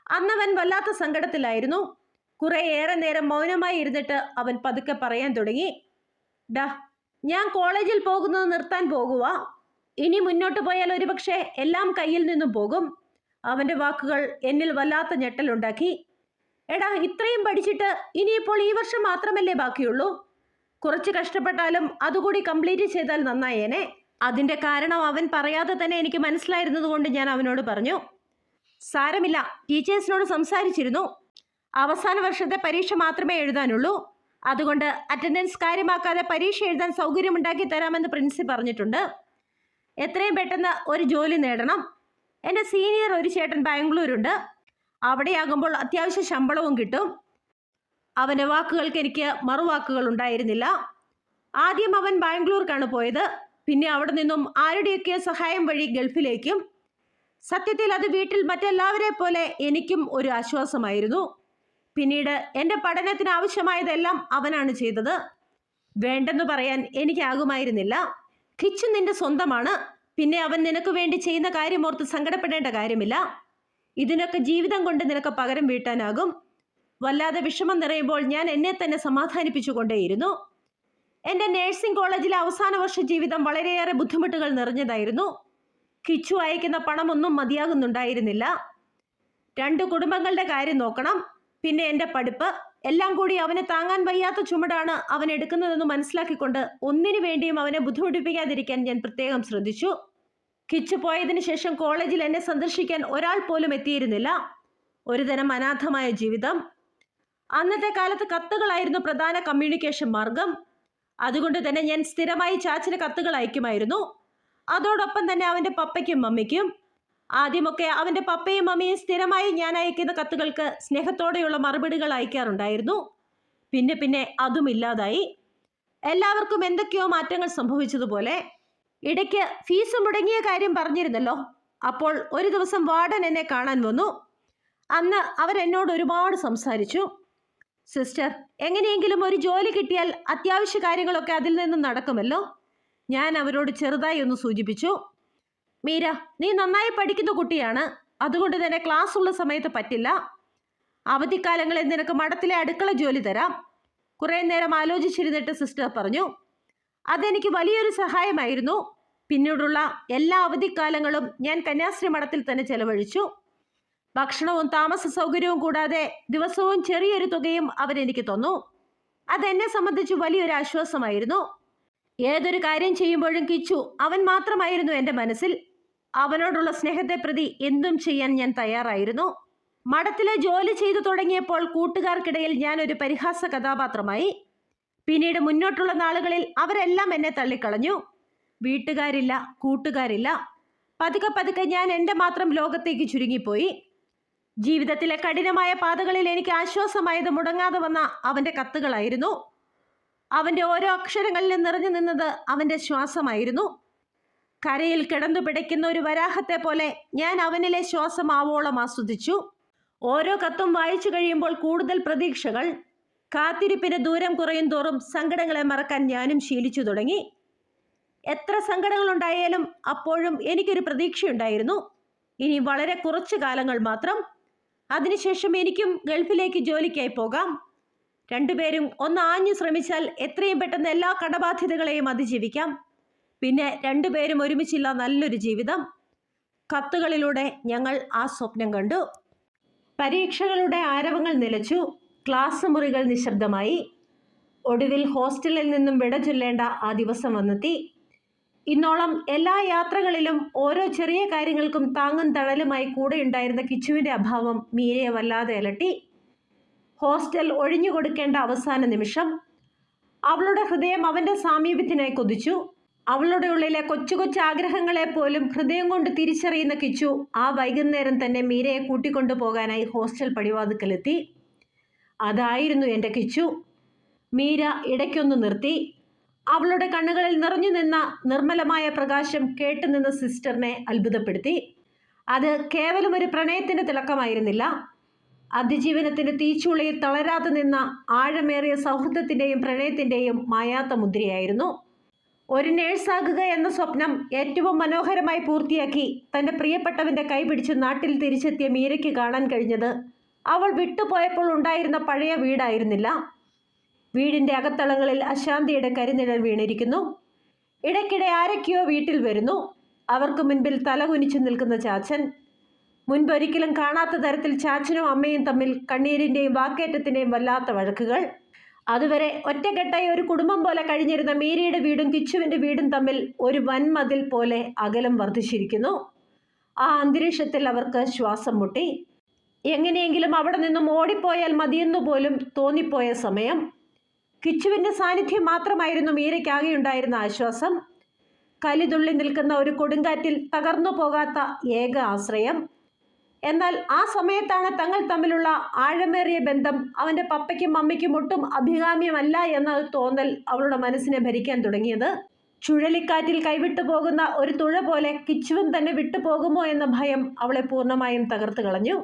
അന്നവൻ വല്ലാത്ത സങ്കടത്തിലായിരുന്നു. കുറേയേറെ നേരം മൗനമായി ഇരുന്നിട്ട് അവൻ പതുക്കെ പറയാൻ തുടങ്ങി. ഡാ, ഞാൻ കോളേജിൽ പോകുന്നത് നിർത്താൻ പോകുക. ഇനി മുന്നോട്ട് പോയാൽ ഒരുപക്ഷെ എല്ലാം കയ്യിൽ നിന്നും പോകും. അവൻ്റെ വാക്കുകൾ എന്നിൽ വല്ലാത്ത ഞെട്ടലുണ്ടാക്കി. എടാ, ഇത്രയും പഠിച്ചിട്ട് ഇനിയിപ്പോൾ ഈ വർഷം മാത്രമല്ലേ ബാക്കിയുള്ളൂ. കുറച്ച് കഷ്ടപ്പെട്ടാലും അതുകൂടി കംപ്ലീറ്റ് ചെയ്താൽ നന്നായേനെ. അതിൻ്റെ കാരണം അവൻ പറയാതെ തന്നെ എനിക്ക് മനസ്സിലായിരുന്നത് കൊണ്ട് ഞാൻ അവനോട് പറഞ്ഞു. സാരമില്ല, ടീച്ചേഴ്സിനോട് സംസാരിച്ചിരുന്നു. അവസാന വർഷത്തെ പരീക്ഷ മാത്രമേ എഴുതാനുള്ളൂ. അതുകൊണ്ട് അറ്റൻഡൻസ് കാര്യമാക്കാതെ പരീക്ഷ എഴുതാൻ സൗകര്യമുണ്ടാക്കി തരാമെന്ന് പ്രിൻസിപ്പൽ പറഞ്ഞിട്ടുണ്ട്. എത്രയും പെട്ടെന്ന് ഒരു ജോലി നേടണം. എൻ്റെ സീനിയർ ഒരു ചേട്ടൻ ബാംഗ്ലൂരുണ്ട്. അവിടെയാകുമ്പോൾ അത്യാവശ്യ ശമ്പളവും കിട്ടും. അവൻ്റെ വാക്കുകൾക്ക് എനിക്ക് മറുവാക്കുകൾ ഉണ്ടായിരുന്നില്ല. ആദ്യം അവൻ ബാംഗ്ലൂർക്കാണ് പോയത്. പിന്നെ അവിടെ നിന്നും ആരുടെയൊക്കെ സഹായം വഴി ഗൾഫിലേക്കും. സത്യത്തിൽ അത് വീട്ടിൽ മറ്റെല്ലാവരെ പോലെ എനിക്കും ഒരു ആശ്വാസമായിരുന്നു. പിന്നീട് എൻ്റെ പഠനത്തിന് ആവശ്യമായതെല്ലാം അവനാണ് ചെയ്തത്. വേണ്ടെന്ന് പറയാൻ എനിക്കാകുമായിരുന്നില്ല. കിച്ചു നിന്റെ സ്വന്തമാണ്. പിന്നെ അവൻ നിനക്ക് വേണ്ടി ചെയ്യുന്ന കാര്യം ഓർത്ത് സങ്കടപ്പെടേണ്ട കാര്യമില്ല. ഇതിനൊക്കെ ജീവിതം കൊണ്ട് നിനക്ക് പകരം വീട്ടാനാകും. വല്ലാതെ വിഷമം നിറയുമ്പോൾ ഞാൻ എന്നെ തന്നെ സമാധാനിപ്പിച്ചുകൊണ്ടേയിരുന്നു. എൻ്റെ നേഴ്സിംഗ് കോളേജിലെ അവസാന വർഷ ജീവിതം വളരെയേറെ ബുദ്ധിമുട്ടുകൾ നിറഞ്ഞതായിരുന്നു. കിച്ചു അയക്കുന്ന പണമൊന്നും മതിയാകുന്നുണ്ടായിരുന്നില്ല. 2 കുടുംബങ്ങളുടെ കാര്യം നോക്കണം, പിന്നെ എൻ്റെ പഠിപ്പ്, എല്ലാം കൂടി അവനെ താങ്ങാൻ വയ്യാത്ത ചുമടാണ് അവൻ എടുക്കുന്നതെന്ന് മനസ്സിലാക്കിക്കൊണ്ട് ഒന്നിനു വേണ്ടിയും അവനെ ബുദ്ധിമുട്ടിപ്പിക്കാതിരിക്കാൻ ഞാൻ പ്രത്യേകം ശ്രദ്ധിച്ചു. കിച്ചു പോയതിനു ശേഷം കോളേജിൽ എന്നെ സന്ദർശിക്കാൻ ഒരാൾ പോലും എത്തിയിരുന്നില്ല. ഒരുതരം അനാഥമായ ജീവിതം. അന്നത്തെ കാലത്ത് കത്തുകളായിരുന്നു പ്രധാന കമ്മ്യൂണിക്കേഷൻ മാർഗം. അതുകൊണ്ട് തന്നെ ഞാൻ സ്ഥിരമായി ചാച്ചന് കത്തുകൾ അയക്കുമായിരുന്നു. അതോടൊപ്പം തന്നെ അവൻ്റെ പപ്പയ്ക്കും മമ്മിക്കും. ആദ്യമൊക്കെ അവൻ്റെ പപ്പയും മമ്മിയും സ്ഥിരമായി ഞാൻ അയക്കുന്ന കത്തുകൾക്ക് സ്നേഹത്തോടെയുള്ള മറുപടികൾ അയക്കാറുണ്ടായിരുന്നു. പിന്നെ പിന്നെ അതും ഇല്ലാതായി. എല്ലാവർക്കും എന്തൊക്കെയോ മാറ്റങ്ങൾ സംഭവിച്ചതുപോലെ. ഇടയ്ക്ക് ഫീസ് മുടങ്ങിയ കാര്യം പറഞ്ഞിരുന്നല്ലോ. അപ്പോൾ ഒരു ദിവസം വാർഡൻ എന്നെ കാണാൻ വന്നു. അന്ന് അവരെന്നോട് ഒരുപാട് സംസാരിച്ചു. സിസ്റ്റർ, എങ്ങനെയെങ്കിലും ഒരു ജോലി കിട്ടിയാൽ അത്യാവശ്യ കാര്യങ്ങളൊക്കെ അതിൽ നിന്നും നടക്കുമല്ലോ. ഞാൻ അവരോട് ചെറുതായി ഒന്ന് സൂചിപ്പിച്ചു. മീര, നീ നന്നായി പഠിക്കുന്ന കുട്ടിയാണ്. അതുകൊണ്ട് തന്നെ ക്ലാസ് ഉള്ള സമയത്ത് പറ്റില്ല. അവധിക്കാലങ്ങളിൽ നിനക്ക് മഠത്തിലെ അടുക്കള ജോലി തരാം. കുറേ നേരം ആലോചിച്ചിരുന്നിട്ട് സിസ്റ്റർ പറഞ്ഞു. അതെനിക്ക് വലിയൊരു സഹായമായിരുന്നു. പിന്നീടുള്ള എല്ലാ അവധിക്കാലങ്ങളും ഞാൻ കന്യാസ്ത്രീ മഠത്തിൽ തന്നെ ചെലവഴിച്ചു. ഭക്ഷണവും താമസ സൗകര്യവും കൂടാതെ ദിവസവും ചെറിയൊരു തുകയും അവരെനിക്ക് തന്നു. അതെന്നെ സംബന്ധിച്ച് വലിയൊരു ആശ്വാസമായിരുന്നു. ഏതൊരു കാര്യം ചെയ്യുമ്പോഴും കിച്ചു അവൻ മാത്രമായിരുന്നു എൻ്റെ മനസ്സിൽ. അവനോടുള്ള സ്നേഹത്തെ പ്രതി എന്തും ചെയ്യാൻ ഞാൻ തയ്യാറായിരുന്നു. മഠത്തിലെ ജോലി ചെയ്തു തുടങ്ങിയപ്പോൾ കൂട്ടുകാർക്കിടയിൽ ഞാനൊരു പരിഹാസ കഥാപാത്രമായി. പിന്നീട് മുന്നോട്ടുള്ള നാളുകളിൽ അവരെല്ലാം എന്നെ തള്ളിക്കളഞ്ഞു. വീട്ടുകാരില്ല, കൂട്ടുകാരില്ല. പതുക്കെ പതുക്കെ ഞാൻ എൻ്റെ മാത്രം ലോകത്തേക്ക് ചുരുങ്ങിപ്പോയി. ജീവിതത്തിലെ കഠിനമായ പാതകളിൽ എനിക്ക് ആശ്വാസമായത് മുടങ്ങാതെ വന്ന അവൻ്റെ കത്തുകളായിരുന്നു. അവൻ്റെ ഓരോ അക്ഷരങ്ങളിലും നിറഞ്ഞു നിന്നത് അവൻ്റെ ശ്വാസമായിരുന്നു. കരയിൽ കിടന്നു പിടയ്ക്കുന്ന ഒരു വരാഹത്തെ പോലെ ഞാൻ അവനിലെ ശ്വാസം ആവോളം ആസ്വദിച്ചു. ഓരോ കത്തും വായിച്ചു കഴിയുമ്പോൾ കൂടുതൽ പ്രതീക്ഷകൾ. കാത്തിരിപ്പിന് ദൂരം കുറയും തോറും സങ്കടങ്ങളെ മറക്കാൻ ഞാനും ശീലിച്ചു തുടങ്ങി. എത്ര സങ്കടങ്ങളുണ്ടായാലും അപ്പോഴും എനിക്കൊരു പ്രതീക്ഷയുണ്ടായിരുന്നു. ഇനി വളരെ കുറച്ചു കാലങ്ങൾ മാത്രം. അതിനുശേഷം എനിക്കും ഗൾഫിലേക്ക് ജോലിക്കായി പോകാം. രണ്ടുപേരും ഒന്ന് ആഞ്ഞു ശ്രമിച്ചാൽ എത്രയും പെട്ടെന്ന് എല്ലാ കടബാധ്യതകളെയും അതിജീവിക്കാം. പിന്നെ രണ്ടുപേരും ഒരുമിച്ചുള്ള നല്ലൊരു ജീവിതം. കത്തുകളിലൂടെ ഞങ്ങൾ ആ സ്വപ്നം കണ്ടു. പരീക്ഷകളുടെ ആരവങ്ങൾ നിലച്ചു. ക്ലാസ് മുറികൾ നിശബ്ദമായി. ഒടുവിൽ ഹോസ്റ്റലിൽ നിന്നും വിട ചൊല്ലേണ്ട ആ ദിവസം വന്നെത്തി. ഇന്നോളം എല്ലാ യാത്രകളിലും ഓരോ ചെറിയ കാര്യങ്ങൾക്കും താങ്ങും തണലുമായി കൂടെയുണ്ടായിരുന്ന കിച്ചുവിൻ്റെ അഭാവം മീരയെ വല്ലാതെ അലട്ടി. ഹോസ്റ്റൽ ഒഴിഞ്ഞുകൊടുക്കേണ്ട അവസാന നിമിഷം അവളുടെ ഹൃദയം അവൻ്റെ സാമീപ്യത്തിനായി കൊതിച്ചു. അവളുടെ ഉള്ളിലെ കൊച്ചു കൊച്ചു ആഗ്രഹങ്ങളെ പോലും ഹൃദയം കൊണ്ട് തിരിച്ചറിയുന്ന കിച്ചു ആ വൈകുന്നേരം തന്നെ മീരയെ കൂട്ടിക്കൊണ്ടു പോകാനായി ഹോസ്റ്റൽ പടിവാതിക്കലെത്തി. അതായിരുന്നു എൻ്റെ കിച്ചു. മീര ഇടയ്ക്കൊന്ന് നിർത്തി. അവളുടെ കണ്ണുകളിൽ നിറഞ്ഞു നിന്ന നിർമ്മലമായ പ്രകാശം കേട്ടുനിന്ന സിസ്റ്ററിനെ അത്ഭുതപ്പെടുത്തി. അത് കേവലം ഒരു പ്രണയത്തിൻ്റെ തിളക്കമായിരുന്നില്ല. അതിജീവനത്തിൻ്റെ തീച്ചുളയിൽ തളരാതെ നിന്ന ആഴമേറിയ സൗഹൃദത്തിൻ്റെയും പ്രണയത്തിൻ്റെയും മായാത്ത മുദ്രയായിരുന്നു. ഒരു നേഴ്സാകുക എന്ന സ്വപ്നം ഏറ്റവും മനോഹരമായി പൂർത്തിയാക്കി തൻ്റെ പ്രിയപ്പെട്ടവൻ്റെ കൈപിടിച്ച് നാട്ടിൽ തിരിച്ചെത്തിയ മീരയ്ക്ക് കാണാൻ കഴിഞ്ഞത് അവൾ വിട്ടുപോയപ്പോൾ ഉണ്ടായിരുന്ന പഴയ വീടായിരുന്നില്ല. വീടിൻ്റെ അകത്തളങ്ങളിൽ അശാന്തിയുടെ കരിനിഴൽ വീണിരിക്കുന്നു. ഇടയ്ക്കിടെ ആരൊക്കെയോ വീട്ടിൽ വരുന്നു. അവർക്ക് മുൻപിൽ തലകുനിച്ചു നിൽക്കുന്ന ചാച്ചൻ. മുൻപൊരിക്കലും കാണാത്ത തരത്തിൽ ചാച്ചനും അമ്മയും തമ്മിൽ കണ്ണീരിൻ്റെയും വാക്കേറ്റത്തിൻ്റെയും വല്ലാത്ത വഴക്കുകൾ. അതുവരെ ഒറ്റക്കെട്ടായി ഒരു കുടുംബം പോലെ കഴിഞ്ഞിരുന്ന മീരയുടെ വീടും കിച്ചുവിൻ്റെ വീടും തമ്മിൽ ഒരു വൻമതിൽ പോലെ അകലം വർദ്ധിച്ചിരിക്കുന്നു. ആ അന്തരീക്ഷത്തിൽ അവർക്ക് ശ്വാസം മുട്ടി. എങ്ങനെയെങ്കിലും അവിടെ നിന്നും ഓടിപ്പോയാൽ മതിയെന്നു പോലും തോന്നിപ്പോയ സമയം. കിച്ചുവിൻ്റെ സാന്നിധ്യം മാത്രമായിരുന്നു മീരയ്ക്കാകെയുണ്ടായിരുന്ന ആശ്വാസം. കലിതുള്ളി നിൽക്കുന്ന ഒരു കൊടുങ്കാറ്റിൽ തകർന്നു പോകാത്ത ഏക ആശ്രയം. എന്നാൽ ആ സമയത്താണ് തങ്ങൾ തമ്മിലുള്ള ആഴമേറിയ ബന്ധം അവൻ്റെ പപ്പയ്ക്കും മമ്മിക്കും ഒട്ടും അഭികാമ്യമല്ല എന്ന തോന്നൽ അവളുടെ മനസ്സിനെ ഭരിക്കാൻ തുടങ്ങിയത്. ചുഴലിക്കാറ്റിൽ കൈവിട്ടു പോകുന്ന ഒരു തുഴ പോലെ കിച്ചുവൻ തന്നെ വിട്ടുപോകുമോ എന്ന ഭയം അവളെ പൂർണ്ണമായും തകർത്ത് കളഞ്ഞു.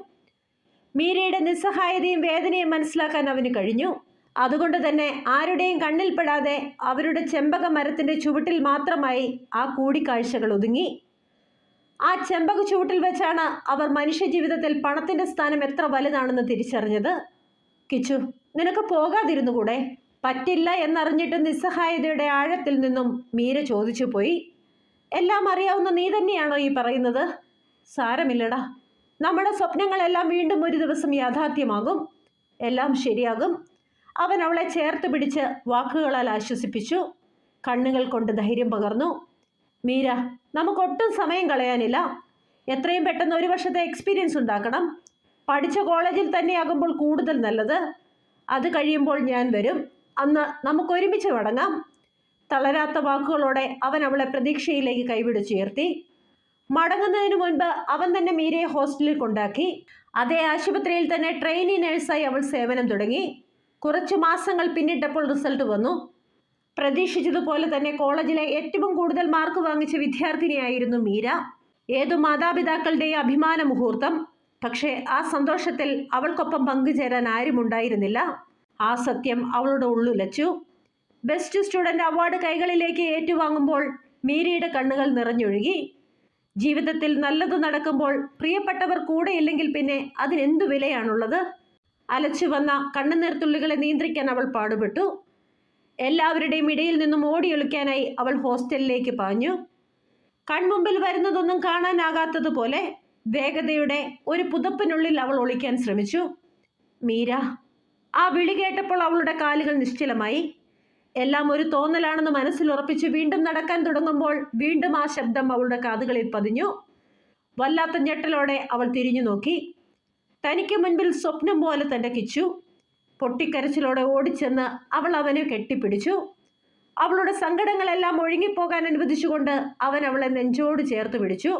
മീരയുടെ നിസ്സഹായതയും വേദനയും മനസ്സിലാക്കാൻ അവന് കഴിഞ്ഞു. അതുകൊണ്ട് തന്നെ ആരുടെയും കണ്ണിൽപ്പെടാതെ അവരുടെ ചെമ്പക മരത്തിൻ്റെ ചുവട്ടിൽ മാത്രമായി ആ കൂടിക്കാഴ്ചകൾ ഒതുങ്ങി. ആ ചെമ്പക ചുവട്ടിൽ വെച്ചാണ് അവർ മനുഷ്യജീവിതത്തിൽ പണത്തിൻ്റെ സ്ഥാനം എത്ര വലുതാണെന്ന് തിരിച്ചറിഞ്ഞത്. കിച്ചു, നിനക്ക് പോകാതിരുന്നുകൂടെ? പറ്റില്ല എന്നറിഞ്ഞിട്ട് നിസ്സഹായതയുടെ ആഴത്തിൽ നിന്നും മീര ചോദിച്ചു പോയി. എല്ലാം അറിയാവുന്ന നീ തന്നെയാണോ ഈ പറയുന്നത്? സാരമില്ലടാ, നമ്മുടെ സ്വപ്നങ്ങളെല്ലാം വീണ്ടും ഒരു ദിവസം യാഥാർത്ഥ്യമാകും. എല്ലാം ശരിയാകും. അവൻ അവളെ ചേർത്ത് പിടിച്ച് വാക്കുകളാൽ ആശ്വസിപ്പിച്ചു. കണ്ണുകൾ കൊണ്ട് ധൈര്യം പകർന്നു. മീര, നമുക്കൊട്ടും സമയം കളയാനില്ല. എത്രയും പെട്ടെന്ന് ഒരു വർഷത്തെ എക്സ്പീരിയൻസ് ഉണ്ടാക്കണം. പഠിച്ച കോളേജിൽ തന്നെയാകുമ്പോൾ കൂടുതൽ നല്ലത്. അത് കഴിയുമ്പോൾ ഞാൻ വരും. അന്ന് നമുക്കൊരുമിച്ച് മടങ്ങാം. തളരാത്ത വാക്കുകളോടെ അവൻ അവളെ പ്രതീക്ഷയിലേക്ക് കൈപിടിച്ചുയർത്തി. മടങ്ങുന്നതിന് മുൻപ് അവൻ തന്നെ മീരയെ ഹോസ്റ്റലിൽ കൊണ്ടാക്കി. അതേ ആശുപത്രിയിൽ തന്നെ ട്രെയിനി നഴ്സായി അവൾ സേവനം തുടങ്ങി. കുറച്ച് മാസങ്ങൾ പിന്നിട്ടപ്പോൾ റിസൾട്ട് വന്നു. പ്രതീക്ഷിച്ചതുപോലെ തന്നെ കോളേജിലെ ഏറ്റവും കൂടുതൽ മാർക്ക് വാങ്ങിച്ച വിദ്യാർത്ഥിനിയായിരുന്നു മീര. ഏതു മാതാപിതാക്കളുടെയും അഭിമാന മുഹൂർത്തം. പക്ഷേ ആ സന്തോഷത്തിൽ അവൾക്കൊപ്പം പങ്കുചേരാൻ ആരുമുണ്ടായിരുന്നില്ല. ആ സത്യം അവളുടെ ഉള്ളുലച്ചു. ബെസ്റ്റ് സ്റ്റുഡൻറ് അവാർഡ് കൈകളിലേക്ക് ഏറ്റുവാങ്ങുമ്പോൾ മീരയുടെ കണ്ണുകൾ നിറഞ്ഞൊഴുകി. ജീവിതത്തിൽ നല്ലത് നടക്കുമ്പോൾ പ്രിയപ്പെട്ടവർ കൂടെയില്ലെങ്കിൽ പിന്നെ അതിനെന്തു വിലയാണുള്ളത്? അലച്ചു വന്ന കണ്ണുനീർത്തുള്ളികളെ നിയന്ത്രിക്കാൻ അവൾ പാടുപെട്ടു. എല്ലാവരുടെയും ഇടയിൽ നിന്നും ഓടിയൊളിക്കാനായി അവൾ ഹോസ്റ്റലിലേക്ക് പാഞ്ഞു. കൺമുമ്പിൽ വരുന്നതൊന്നും കാണാനാകാത്തതുപോലെ വേഗതയുടെ ഒരു പുതപ്പിനുള്ളിൽ അവൾ ഒളിക്കാൻ ശ്രമിച്ചു. മീര! ആ വിളി കേട്ടപ്പോൾ അവളുടെ കാലുകൾ നിശ്ചലമായി. എല്ലാം ഒരു തോന്നലാണെന്ന് മനസ്സിൽ ഉറപ്പിച്ച് വീണ്ടും നടക്കാൻ തുടങ്ങുമ്പോൾ വീണ്ടും ആ ശബ്ദം അവളുടെ കാതുകളിൽ പതിഞ്ഞു. വല്ലാത്ത ഞെട്ടലോടെ അവൾ തിരിഞ്ഞു നോക്കി. തനിക്ക് മുൻപിൽ സ്വപ്നം പോലെ തൻ്റെ കിച്ചു. പൊട്ടിക്കരച്ചിലോടെ ഓടിച്ചെന്ന് അവൾ അവനെ കെട്ടിപ്പിടിച്ചു. അവളുടെ സങ്കടങ്ങളെല്ലാം ഒഴുങ്ങിപ്പോകാൻ അനുവദിച്ചുകൊണ്ട് അവൻ അവളെ നെഞ്ചോട് ചേർത്ത് പിടിച്ചു.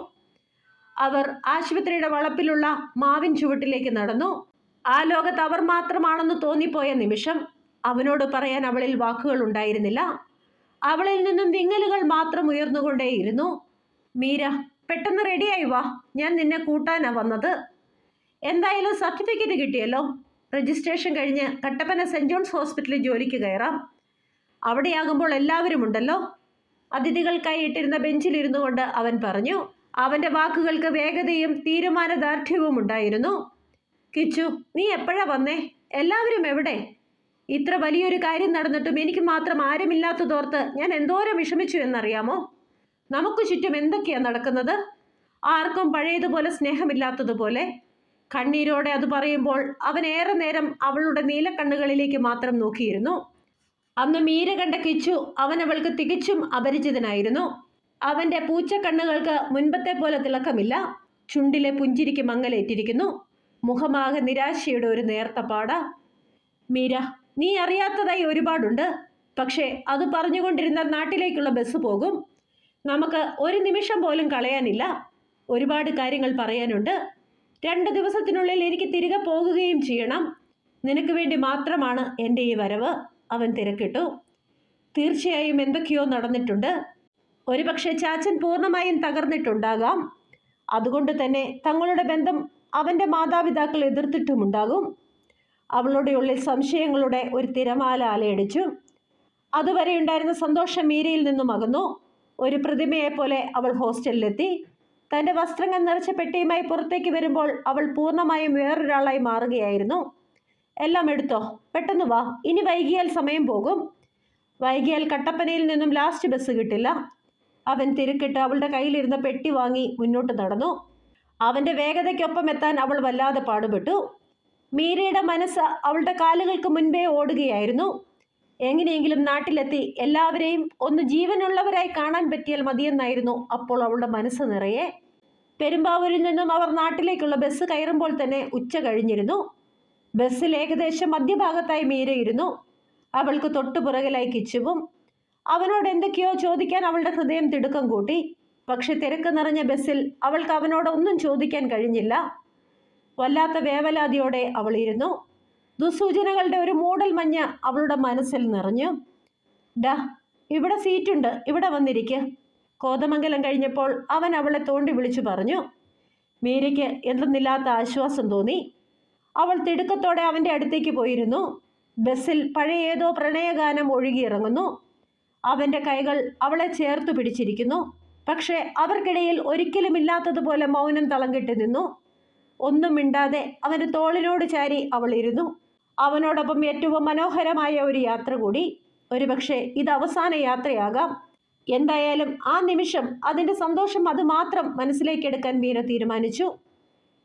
അവർ ആശുപത്രിയുടെ വളപ്പിലുള്ള മാവിൻ ചുവട്ടിലേക്ക് നടന്നു. ആ ലോകത്ത് അവർ മാത്രമാണെന്ന് തോന്നിപ്പോയ നിമിഷം അവനോട് പറയാൻ അവളിൽ വാക്കുകൾ ഉണ്ടായിരുന്നില്ല. അവളിൽ നിന്നും വിങ്ങലുകൾ മാത്രം ഉയർന്നുകൊണ്ടേയിരുന്നു. മീര, പെട്ടെന്ന് റെഡിയായി വാ, ഞാൻ നിന്നെ കൂട്ടാനാ വന്നത്. എന്തായാലും സർട്ടിഫിക്കറ്റ് കിട്ടിയല്ലോ. രജിസ്ട്രേഷൻ കഴിഞ്ഞ് കട്ടപ്പന സെൻറ് ജോൺസ് ഹോസ്പിറ്റലിൽ ജോലിക്ക് കയറാം. അവിടെയാകുമ്പോൾ എല്ലാവരും ഉണ്ടല്ലോ. അതിഥികൾക്കായി ഇട്ടിരുന്ന ബെഞ്ചിലിരുന്നു കൊണ്ട് അവൻ പറഞ്ഞു. അവൻ്റെ വാക്കുകൾക്ക് വേഗതയും തീരുമാനദാർഢ്യവും ഉണ്ടായിരുന്നു. കിച്ചു, നീ എപ്പോഴാ വന്നേ? എല്ലാവരും എവിടെ? ഇത്ര വലിയൊരു കാര്യം നടന്നിട്ടും എനിക്ക് മാത്രം ആരുമില്ലാത്തതോർത്ത് ഞാൻ എന്തോരം വിഷമിച്ചു എന്നറിയാമോ? നമുക്ക് ചുറ്റും എന്തൊക്കെയാണ് നടക്കുന്നത്? ആർക്കും പഴയതുപോലെ സ്നേഹമില്ലാത്തതുപോലെ. കണ്ണീരോടെ അത് പറയുമ്പോൾ അവൻ ഏറെ നേരം അവളുടെ നീലക്കണ്ണുകളിലേക്ക് മാത്രം നോക്കിയിരുന്നു. അന്ന് മീര കണ്ട കിച്ചു അവൻ അവൾക്ക് തികച്ചും അപരിചിതനായിരുന്നു. അവൻ്റെ പൂച്ചക്കണ്ണുകൾക്ക് മുൻപത്തെ പോലെ തിളക്കമില്ല. ചുണ്ടിലെ പുഞ്ചിരിക്ക് മങ്ങലേറ്റിരിക്കുന്നു. മുഖമാകെ നിരാശയുടെ ഒരു നേർത്ത പാട. മീര, നീ അറിയാത്തതായി ഒരുപാടുണ്ട്. പക്ഷേ അത് പറഞ്ഞുകൊണ്ടിരുന്ന നാട്ടിലേക്കുള്ള ബസ് പോകും. നമുക്ക് ഒരു നിമിഷം പോലും കളയാനില്ല. ഒരുപാട് കാര്യങ്ങൾ പറയാനുണ്ട്. 2 ദിവസത്തിനുള്ളിൽ എനിക്ക് തിരികെ പോകുകയും ചെയ്യണം. നിനക്ക് വേണ്ടി മാത്രമാണ് എൻ്റെ ഈ വരവ്. അവൻ തിരക്കിട്ടു. തീർച്ചയായും എന്തൊക്കെയോ നടന്നിട്ടുണ്ട്. ഒരുപക്ഷെ ചാച്ചൻ പൂർണ്ണമായും തകർന്നിട്ടുണ്ടാകാം. അതുകൊണ്ട് തന്നെ തങ്ങളുടെ ബന്ധം അവൻ്റെ മാതാപിതാക്കൾ എതിർത്തിട്ടുമുണ്ടാകും. അവളുടെ ഉള്ളിൽ സംശയങ്ങളുടെ ഒരു തിരമാല അലയടിച്ചു. അതുവരെ ഉണ്ടായിരുന്ന സന്തോഷം മീരയിൽ നിന്നും അകന്നു. ഒരു പ്രതിമയെപ്പോലെ അവൾ ഹോസ്റ്റലിലെത്തി. തൻ്റെ വസ്ത്രങ്ങൾ നിറച്ച പെട്ടിയുമായി പുറത്തേക്ക് വരുമ്പോൾ അവൾ പൂർണ്ണമായും വേറൊരാളായി മാറുകയായിരുന്നു. എല്ലാം എടുത്തോ, പെട്ടെന്ന് വാ, ഇനി വൈകിയാൽ സമയം പോകും. വൈകിയാൽ കട്ടപ്പനയിൽ നിന്നും ലാസ്റ്റ് ബസ് കിട്ടില്ല. അവൻ തിരക്കിട്ട് അവളുടെ കയ്യിലിരുന്ന പെട്ടി വാങ്ങി മുന്നോട്ട് നടന്നു. അവൻ്റെ വേഗതയ്ക്കൊപ്പം എത്താൻ അവൾ വല്ലാതെ പാടുപെട്ടു. മീരയുടെ മനസ്സ് അവളുടെ കാലുകൾക്ക് മുൻപേ ഓടുകയായിരുന്നു. എങ്ങനെയെങ്കിലും നാട്ടിലെത്തി എല്ലാവരെയും ഒന്ന് ജീവനുള്ളവരായി കാണാൻ പറ്റിയാൽ മതിയെന്നായിരുന്നു അപ്പോൾ അവളുടെ മനസ്സ് നിറയെ. പെരുമ്പാവൂരിൽ നിന്നും അവർ നാട്ടിലേക്കുള്ള ബസ് കയറുമ്പോൾ തന്നെ ഉച്ച കഴിഞ്ഞിരുന്നു. ബസ്സിൽ ഏകദേശം മധ്യഭാഗത്തായി മീരയിരുന്നു. അവൾക്ക് തൊട്ടുപുറകിലായി കിച്ചുവും. അവനോട് എന്തൊക്കെയോ ചോദിക്കാൻ അവളുടെ ഹൃദയം തിടുക്കം കൂട്ടി. പക്ഷെ തിരക്ക് നിറഞ്ഞ ബസ്സിൽ അവൾക്ക് അവനോട് ഒന്നും ചോദിക്കാൻ കഴിഞ്ഞില്ല. വല്ലാത്ത വേവലാതിയോടെ അവൾ ഇരുന്നു. ദുസൂചനകളുടെ ഒരു മൂടൽ മഞ്ഞ് അവളുടെ മനസ്സിൽ നിറഞ്ഞു. ഡാ, ഇവിടെ സീറ്റുണ്ട്, ഇവിടെ വന്നിരിക്ക്. കോതമംഗലം കഴിഞ്ഞപ്പോൾ അവൻ അവളെ തോണ്ടി വിളിച്ചു പറഞ്ഞു. മീരയ്ക്ക് എന്തെന്നില്ലാത്ത ആശ്വാസം തോന്നി. അവൾ തിടുക്കത്തോടെ അവൻ്റെ അടുത്തേക്ക് പോയിരുന്നു. ബസ്സിൽ പഴയ ഏതോ പ്രണയഗാനം ഒഴുകിയിറങ്ങുന്നു. അവൻ്റെ കൈകൾ അവളെ ചേർത്തു പിടിച്ചിരിക്കുന്നു. പക്ഷേ അവർക്കിടയിൽ ഒരിക്കലും ഇല്ലാത്തതുപോലെ മൗനം തളം കെട്ടി നിന്നു. ഒന്നും മിണ്ടാതെ അവൻ്റെ തോളിനോട് ചാരി അവൾ ഇരുന്നു. അവനോടൊപ്പം ഏറ്റവും മനോഹരമായ ഒരു യാത്ര കൂടി. ഒരുപക്ഷെ ഇത് അവസാന യാത്രയാകാം. എന്തായാലും ആ നിമിഷം അതിൻ്റെ സന്തോഷം അത് മാത്രം മനസ്സിലേക്കെടുക്കാൻ മീര തീരുമാനിച്ചു.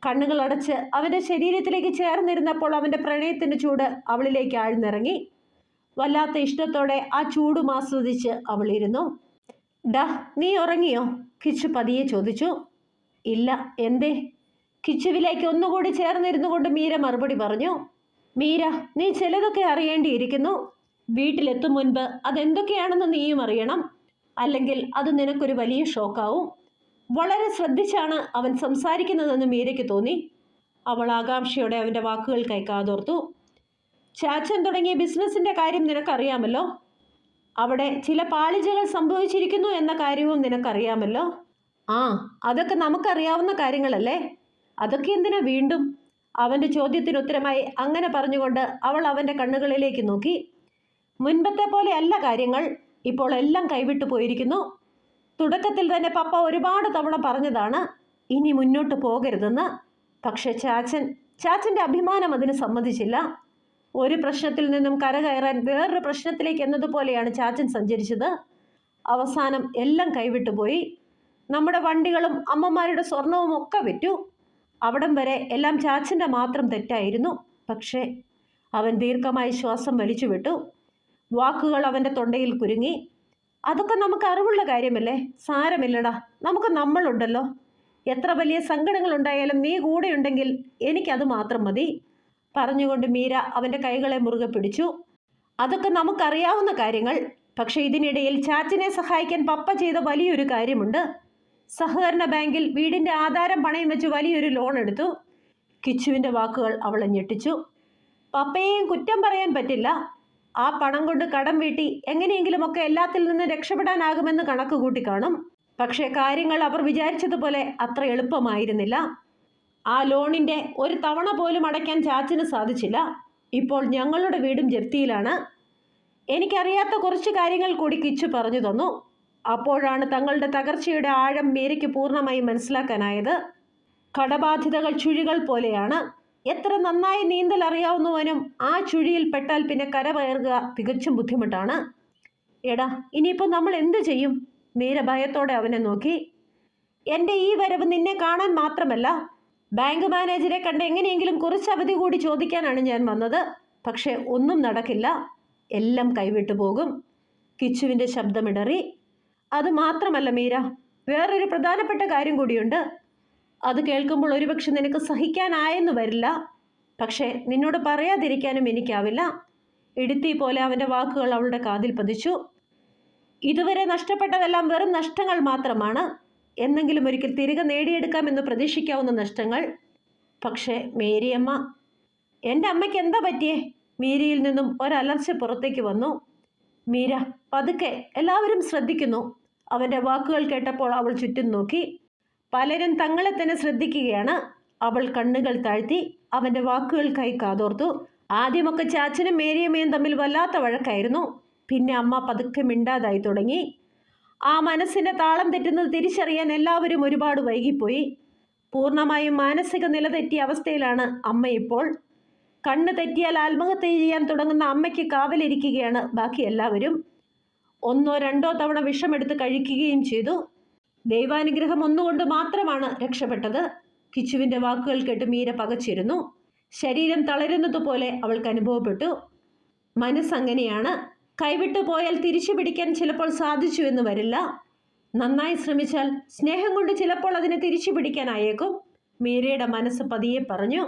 കണ്ണുകൾ അടച്ച് അവൻ്റെ ശരീരത്തിലേക്ക് ചേർന്നിരുന്നപ്പോൾ അവൻ്റെ പ്രണയത്തിൻ്റെ ചൂട് അവളിലേക്ക് ആഴ്ന്നിറങ്ങി. വല്ലാത്ത ഇഷ്ടത്തോടെ ആ ചൂടും ആസ്വദിച്ച് അവളിരുന്നു. ഡാ, നീ ഉറങ്ങിയോ? കിച്ചു പതിയെ ചോദിച്ചു. ഇല്ല, എന്തേ? കിച്ചുവിലേക്ക് ഒന്നുകൂടി ചേർന്നിരുന്നു കൊണ്ട് മീര മറുപടി പറഞ്ഞു. മീര, നീ ചിലതൊക്കെ അറിയേണ്ടിയിരിക്കുന്നു. വീട്ടിലെത്തും മുൻപ് അതെന്തൊക്കെയാണെന്ന് നീയും അറിയണം. അല്ലെങ്കിൽ അത് നിനക്കൊരു വലിയ ഷോക്കാവും. വളരെ ശ്രദ്ധിച്ചാണ് അവൻ സംസാരിക്കുന്നതെന്ന് മീരയ്ക്ക് തോന്നി. അവൾ ആകാംക്ഷയോടെ അവൻ്റെ വാക്കുകൾക്കായി കാതോർത്തു. ചാച്ചൻ തുടങ്ങിയ ബിസിനസ്സിൻ്റെ കാര്യം നിനക്കറിയാമല്ലോ. അവിടെ ചില പാളിച്ചകൾ സംഭവിച്ചിരിക്കുന്നു എന്ന കാര്യവും നിനക്കറിയാമല്ലോ. ആ, അതൊക്കെ നമുക്കറിയാവുന്ന കാര്യങ്ങളല്ലേ. അതൊക്കെ എന്തിനാ വീണ്ടും? അവൻ്റെ ചോദ്യത്തിന് ഉത്തരമായി അങ്ങനെ പറഞ്ഞുകൊണ്ട് അവൾ അവൻ്റെ കണ്ണുകളിലേക്ക് നോക്കി. മുൻപത്തെ പോലെ അല്ല കാര്യങ്ങൾ. ഇപ്പോൾ എല്ലാം കൈവിട്ടു പോയിരിക്കുന്നു. തുടക്കത്തിൽ തന്നെ പപ്പ ഒരുപാട് തവണ പറഞ്ഞതാണ് ഇനി മുന്നോട്ട് പോകരുതെന്ന്. പക്ഷെ ചാച്ചൻ്റെ അഭിമാനം അതിന് സമ്മതിച്ചില്ല. ഒരു പ്രശ്നത്തിൽ നിന്നും കരകയറാൻ വേറൊരു പ്രശ്നത്തിലേക്ക് എന്നതുപോലെയാണ് ചാച്ചൻ സഞ്ചരിച്ചത്. അവസാനം എല്ലാം കൈവിട്ടു പോയി. നമ്മുടെ വണ്ടികളും അമ്മമാരുടെ സ്വർണവും ഒക്കെ വിറ്റു. അവിടം വരെ എല്ലാം ചാച്ചൻ്റെ മാത്രം തെറ്റായിരുന്നു. പക്ഷേ അവൻ ദീർഘമായി ശ്വാസം വലിച്ചു വിട്ടു. വാക്കുകൾ അവൻ്റെ തൊണ്ടയിൽ കുരുങ്ങി. അതൊക്കെ നമുക്ക് അറിവുള്ള കാര്യമല്ലേ. സാരമില്ലടാ, നമുക്ക് നമ്മളുണ്ടല്ലോ. എത്ര വലിയ സങ്കടങ്ങളുണ്ടായാലും നീ കൂടെയുണ്ടെങ്കിൽ എനിക്കത് മാത്രം മതി. പറഞ്ഞുകൊണ്ട് മീര അവൻ്റെ കൈകളെ മുറുകെ പിടിച്ചു. അതൊക്കെ നമുക്കറിയാവുന്ന കാര്യങ്ങൾ. പക്ഷെ ഇതിനിടയിൽ ചാച്ചനെ സഹായിക്കാൻ പപ്പ ചെയ്ത വലിയൊരു കാര്യമുണ്ട്. സഹകരണ ബാങ്കിൽ വീടിൻ്റെ ആധാരം പണയം വെച്ച് വലിയൊരു ലോൺ എടുത്തു. കിച്ചുവിൻ്റെ വാക്കുകൾ അവളെ ഞെട്ടിച്ചു. പപ്പയെയും കുറ്റം പറയാൻ പറ്റില്ല. ആ പണം കൊണ്ട് കടം വീട്ടി എങ്ങനെയെങ്കിലുമൊക്കെ എല്ലാത്തിൽ നിന്ന് രക്ഷപ്പെടാനാകുമെന്ന് കണക്ക് കൂട്ടി കാണും. പക്ഷേ കാര്യങ്ങൾ അവർ വിചാരിച്ചതുപോലെ അത്ര എളുപ്പമായിരുന്നില്ല. ആ ലോണിൻ്റെ ഒരു തവണ പോലും അടയ്ക്കാൻ ചാച്ചന് സാധിച്ചില്ല. ഇപ്പോൾ ഞങ്ങളുടെ വീടും ജപ്തിയിലാണ്. എനിക്കറിയാത്ത കുറച്ച് കാര്യങ്ങൾ കൂടി കിച്ചു പറഞ്ഞു തന്നു. അപ്പോഴാണ് തങ്ങളുടെ തകർച്ചയുടെ ആഴം മീരയ്ക്ക് പൂർണ്ണമായും മനസ്സിലാക്കാനായത്. കടബാധ്യതകൾ ചുഴികൾ പോലെയാണ്. എത്ര നന്നായി നീന്തൽ അറിയാവുന്നവനും ആ ചുഴിയിൽ പെട്ടാൽ പിന്നെ കരകയറുക തികച്ചും ബുദ്ധിമുട്ടാണ്. എടാ, ഇനിയിപ്പോൾ നമ്മൾ എന്തു ചെയ്യും? മീര ഭയത്തോടെ അവനെ നോക്കി. എൻ്റെ ഈ വരവ് നിന്നെ കാണാൻ മാത്രമല്ല, ബാങ്ക് മാനേജരെ കണ്ട് എങ്ങനെയെങ്കിലും കുറച്ച് അവധി കൂടി ചോദിക്കാനാണ് ഞാൻ വന്നത്. പക്ഷേ ഒന്നും നടക്കില്ല. എല്ലാം കൈവിട്ടു പോകും. കിച്ചുവിൻ്റെ ശബ്ദമിടറി. അത് മാത്രമല്ല മീര, വേറൊരു പ്രധാനപ്പെട്ട കാര്യം കൂടിയുണ്ട്. അത് കേൾക്കുമ്പോൾ ഒരുപക്ഷെ നിനക്ക് സഹിക്കാനായെന്ന് വരില്ല. പക്ഷേ നിന്നോട് പറയാതിരിക്കാനും എനിക്കാവില്ല. ഇടുത്തി പോലെ അവൻ്റെ വാക്കുകൾ അവളുടെ കാതിൽ പതിച്ചു. ഇതുവരെ നഷ്ടപ്പെട്ടതെല്ലാം വെറും നഷ്ടങ്ങൾ മാത്രമാണ്. എന്നെങ്കിലും ഒരിക്കൽ തിരികെ നേടിയെടുക്കാമെന്ന് പ്രതീക്ഷിക്കാവുന്ന നഷ്ടങ്ങൾ. പക്ഷേ മേരിയമ്മ, എൻ്റെ അമ്മയ്ക്ക് എന്താ പറ്റിയേ? മീരയിൽ നിന്നും ഒരലർച്ച പുറത്തേക്ക് വന്നു. മീര പതുക്കെ, എല്ലാവരും ശ്രദ്ധിക്കുന്നു. അവൻ്റെ വാക്കുകൾ കേട്ടപ്പോൾ അവൾ ചുറ്റും നോക്കി. പലരും തങ്ങളെ തന്നെ ശ്രദ്ധിക്കുകയാണ്. അവൾ കണ്ണുകൾ താഴ്ത്തി അവൻ്റെ വാക്കുകൾക്കായി കാതോർത്തു. ആദ്യമൊക്കെ ചാച്ചനും മേരിയമ്മയും തമ്മിൽ വല്ലാത്ത വഴക്കായിരുന്നു. പിന്നെ അമ്മ പതുക്കെ മിണ്ടാതായി തുടങ്ങി. ആ മനസ്സിൻ്റെ താളം തെറ്റുന്നത് തിരിച്ചറിയാൻ എല്ലാവരും ഒരുപാട് വൈകിപ്പോയി. പൂർണ്ണമായും മാനസിക നില തെറ്റിയ അവസ്ഥയിലാണ് അമ്മ ഇപ്പോൾ. കണ്ണ് തെറ്റിയാൽ ആത്മഹത്യ ചെയ്യാൻ തുടങ്ങുന്ന അമ്മയ്ക്ക് കാവലിരിക്കുകയാണ് ബാക്കി എല്ലാവരും. 1 2 തവണ വിഷമെടുത്ത് കഴിക്കുകയും ചെയ്തു. ദൈവാനുഗ്രഹം ഒന്നുകൊണ്ട് മാത്രമാണ് രക്ഷപ്പെട്ടത്. കിച്ചുവിൻ്റെ വാക്കുകൾ കേട്ട് മീര പകച്ചിരുന്നു. ശരീരം തളരുന്നതുപോലെ അവൾക്ക് അനുഭവപ്പെട്ടു. മനസ്സങ്ങനെയാണ്. കൈവിട്ടു പോയാൽ തിരിച്ചു പിടിക്കാൻ ചിലപ്പോൾ സാധിച്ചു എന്ന് വരില്ല. നന്നായി ശ്രമിച്ചാൽ സ്നേഹം കൊണ്ട് ചിലപ്പോൾ അതിനെ തിരിച്ചു പിടിക്കാനായേക്കും. മീരയുടെ മനസ്സ് പതിയെ പറഞ്ഞു.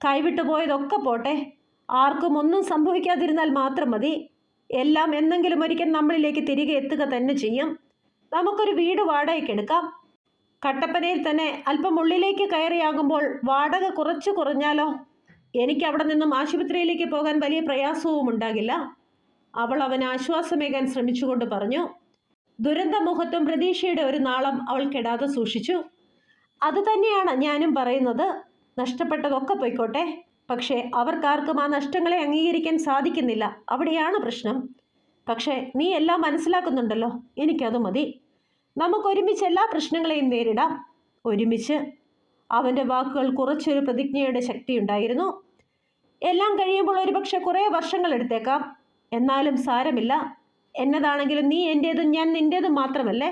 കൈവിട്ടു പോയതൊക്കെ പോട്ടെ, ആർക്കും ഒന്നും സംഭവിക്കാതിരുന്നാൽ മാത്രം മതി. എല്ലാം എന്തെങ്കിലും ഒരിക്കൽ നമ്മളിലേക്ക് തിരികെ എത്തുക തന്നെ ചെയ്യും. നമുക്കൊരു വീട് വാടകയ്ക്കെടുക്കാം. കട്ടപ്പനയിൽ തന്നെ അല്പം ഉള്ളിലേക്ക് കയറിയാകുമ്പോൾ വാടക കുറച്ച് കുറഞ്ഞാലോ? എനിക്ക് അവിടെ നിന്നും ആശുപത്രിയിലേക്ക് പോകാൻ വലിയ പ്രയാസവും ഉണ്ടാകില്ല. അവൾ അവന് ആശ്വാസമേകാൻ ശ്രമിച്ചുകൊണ്ട് പറഞ്ഞു. ദുരന്തമുഖത്തും പ്രതീക്ഷയുടെ ഒരു നാളം അവൾ കെടാതെ സൂക്ഷിച്ചു. അതുതന്നെയാണ് ഞാനും പറയുന്നത്. നഷ്ടപ്പെട്ടതൊക്കെ പോയിക്കോട്ടെ, പക്ഷേ അവർക്കാർക്കും ആ നഷ്ടങ്ങളെ അംഗീകരിക്കാൻ സാധിക്കുന്നില്ല. അവിടെയാണ് പ്രശ്നം. പക്ഷേ നീ എല്ലാം മനസ്സിലാക്കുന്നുണ്ടല്ലോ, എനിക്കത് മതി. നമുക്കൊരുമിച്ച് എല്ലാ പ്രശ്നങ്ങളെയും നേരിടാം. ഒരുമിച്ച്. അവൻ്റെ വാക്കുകൾ കുറച്ചൊരു പ്രതിജ്ഞയുടെ ശക്തിയുണ്ടായിരുന്നു. എല്ലാം കഴിയുമ്പോൾ ഒരുപക്ഷെ കുറേ വർഷങ്ങൾ എടുത്തേക്കാം. എന്നാലും സാരമില്ല. എന്നതാണെങ്കിലും നീ എൻ്റേതും ഞാൻ നിൻ്റേതും മാത്രമല്ലേ?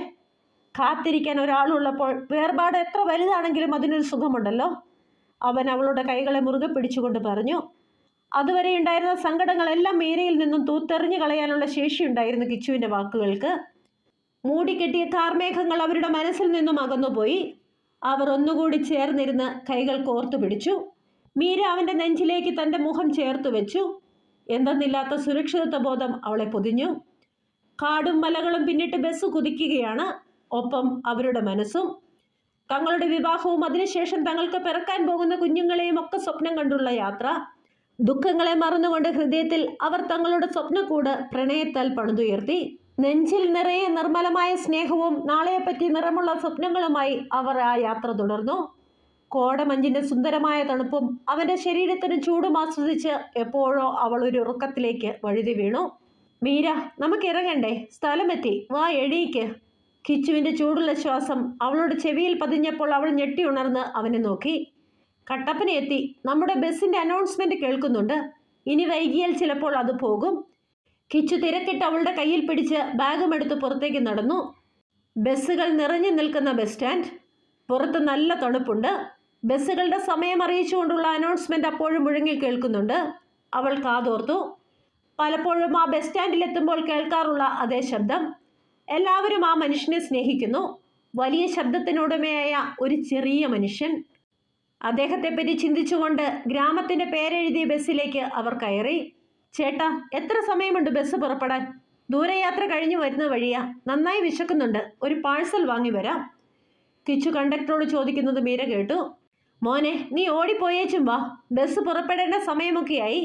കാത്തിരിക്കാൻ ഒരാളുള്ളപ്പോൾ വേർപാട് എത്ര വലുതാണെങ്കിലും അതിനൊരു സുഖമുണ്ടല്ലോ. അവൻ അവളുടെ കൈകളെ മുറുകെ പിടിച്ചുകൊണ്ട് പറഞ്ഞു. അതുവരെ ഉണ്ടായിരുന്ന സങ്കടങ്ങളെല്ലാം മീരയിൽ നിന്നും തൂത്തെറിഞ്ഞു കളയാനുള്ള ശേഷിയുണ്ടായിരുന്നു കിച്ചുവിൻ്റെ വാക്കുകൾക്ക്. മൂടിക്കെട്ടിയ കാർമേഘങ്ങൾ അവരുടെ മനസ്സിൽ നിന്നും അകന്നുപോയി. അവർ ഒന്നുകൂടി ചേർന്നിരുന്ന് കൈകൾ കോർത്തു പിടിച്ചു. മീര അവൻ്റെ നെഞ്ചിലേക്ക് തൻ്റെ മുഖം ചേർത്ത് വെച്ചു. എന്തെന്നില്ലാത്ത സുരക്ഷിതത്വ ബോധം അവളെ പൊതിഞ്ഞു. കാടും മലകളും പിന്നിട്ട് ബസ് കുതിക്കുകയാണ്. ഒപ്പം അവരുടെ മനസ്സും. തങ്ങളുടെ വിവാഹവും അതിനുശേഷം തങ്ങൾക്ക് പിറക്കാൻ പോകുന്ന കുഞ്ഞുങ്ങളെയും ഒക്കെ സ്വപ്നം കണ്ടുള്ള യാത്ര. ദുഃഖങ്ങളെ മറന്നുകൊണ്ട് ഹൃദയത്തിൽ അവർ തങ്ങളുടെ സ്വപ്നക്കൂട് പ്രണയത്താൽ പണിതുയർത്തി. നെഞ്ചിൽ നിറയെ നിർമ്മലമായ സ്നേഹവും നാളെയെപ്പറ്റി നിറമുള്ള സ്വപ്നങ്ങളുമായി അവർ ആ യാത്ര തുടർന്നു. കോടമഞ്ഞിൻ്റെ സുന്ദരമായ തണുപ്പും അവൻ്റെ ശരീരത്തിന് ചൂടും ആസ്വദിച്ച് എപ്പോഴോ അവൾ ഒരു ഉറക്കത്തിലേക്ക് വഴുതി വീണു. മീര, നമുക്ക് ഇറങ്ങണ്ടേ? സ്ഥലമെത്തി, വാ എഴീക്ക്. കിച്ചുവിൻ്റെ ചൂടുള്ള ശ്വാസം അവളുടെ ചെവിയിൽ പതിഞ്ഞപ്പോൾ അവൾ ഞെട്ടി ഉണർന്ന് അവനെ നോക്കി. കട്ടപ്പന എത്തി. നമ്മുടെ ബസ്സിൻ്റെ അനൗൺസ്മെൻറ്റ് കേൾക്കുന്നുണ്ട്. ഇനി വൈകിയാൽ ചിലപ്പോൾ അത് പോകും. കിച്ചു തിരക്കിട്ട് അവളുടെ കയ്യിൽ പിടിച്ച് ബാഗുമെടുത്ത് പുറത്തേക്ക് നടന്നു. ബസ്സുകൾ നിറഞ്ഞു നിൽക്കുന്ന ബസ് സ്റ്റാൻഡ്. പുറത്ത് നല്ല തണുപ്പുണ്ട്. ബസ്സുകളുടെ സമയം അറിയിച്ചുകൊണ്ടുള്ള അനൗൺസ്മെൻറ്റ് അപ്പോഴും മുഴങ്ങി കേൾക്കുന്നുണ്ട്. അവൾ കാതോർത്തു. പലപ്പോഴും ആ ബസ് സ്റ്റാൻഡിലെത്തുമ്പോൾ കേൾക്കാറുള്ള അതേ ശബ്ദം. എല്ലാവരും ആ മനുഷ്യനെ സ്നേഹിക്കുന്നു. വലിയ ശബ്ദത്തിനുടമയായ ഒരു ചെറിയ മനുഷ്യൻ. അദ്ദേഹത്തെപ്പറ്റി ചിന്തിച്ചുകൊണ്ട് ഗ്രാമത്തിൻ്റെ പേരെഴുതിയ ബസ്സിലേക്ക് അവർ കയറി. ചേട്ടാ, എത്ര സമയമുണ്ട് ബസ് പുറപ്പെടാൻ? ദൂരയാത്ര കഴിഞ്ഞു വരുന്ന വഴിയാ. നന്നായി വിശക്കുന്നുണ്ട്. ഒരു പാഴ്സൽ വാങ്ങി വരാം. കിച്ചു കണ്ടക്ടറോട് ചോദിക്കുന്നത് മീര കേട്ടു. മോനെ, നീ ഓടിപ്പോയേച്ചും വാ. ബസ് പുറപ്പെടേണ്ട സമയമൊക്കെയായി.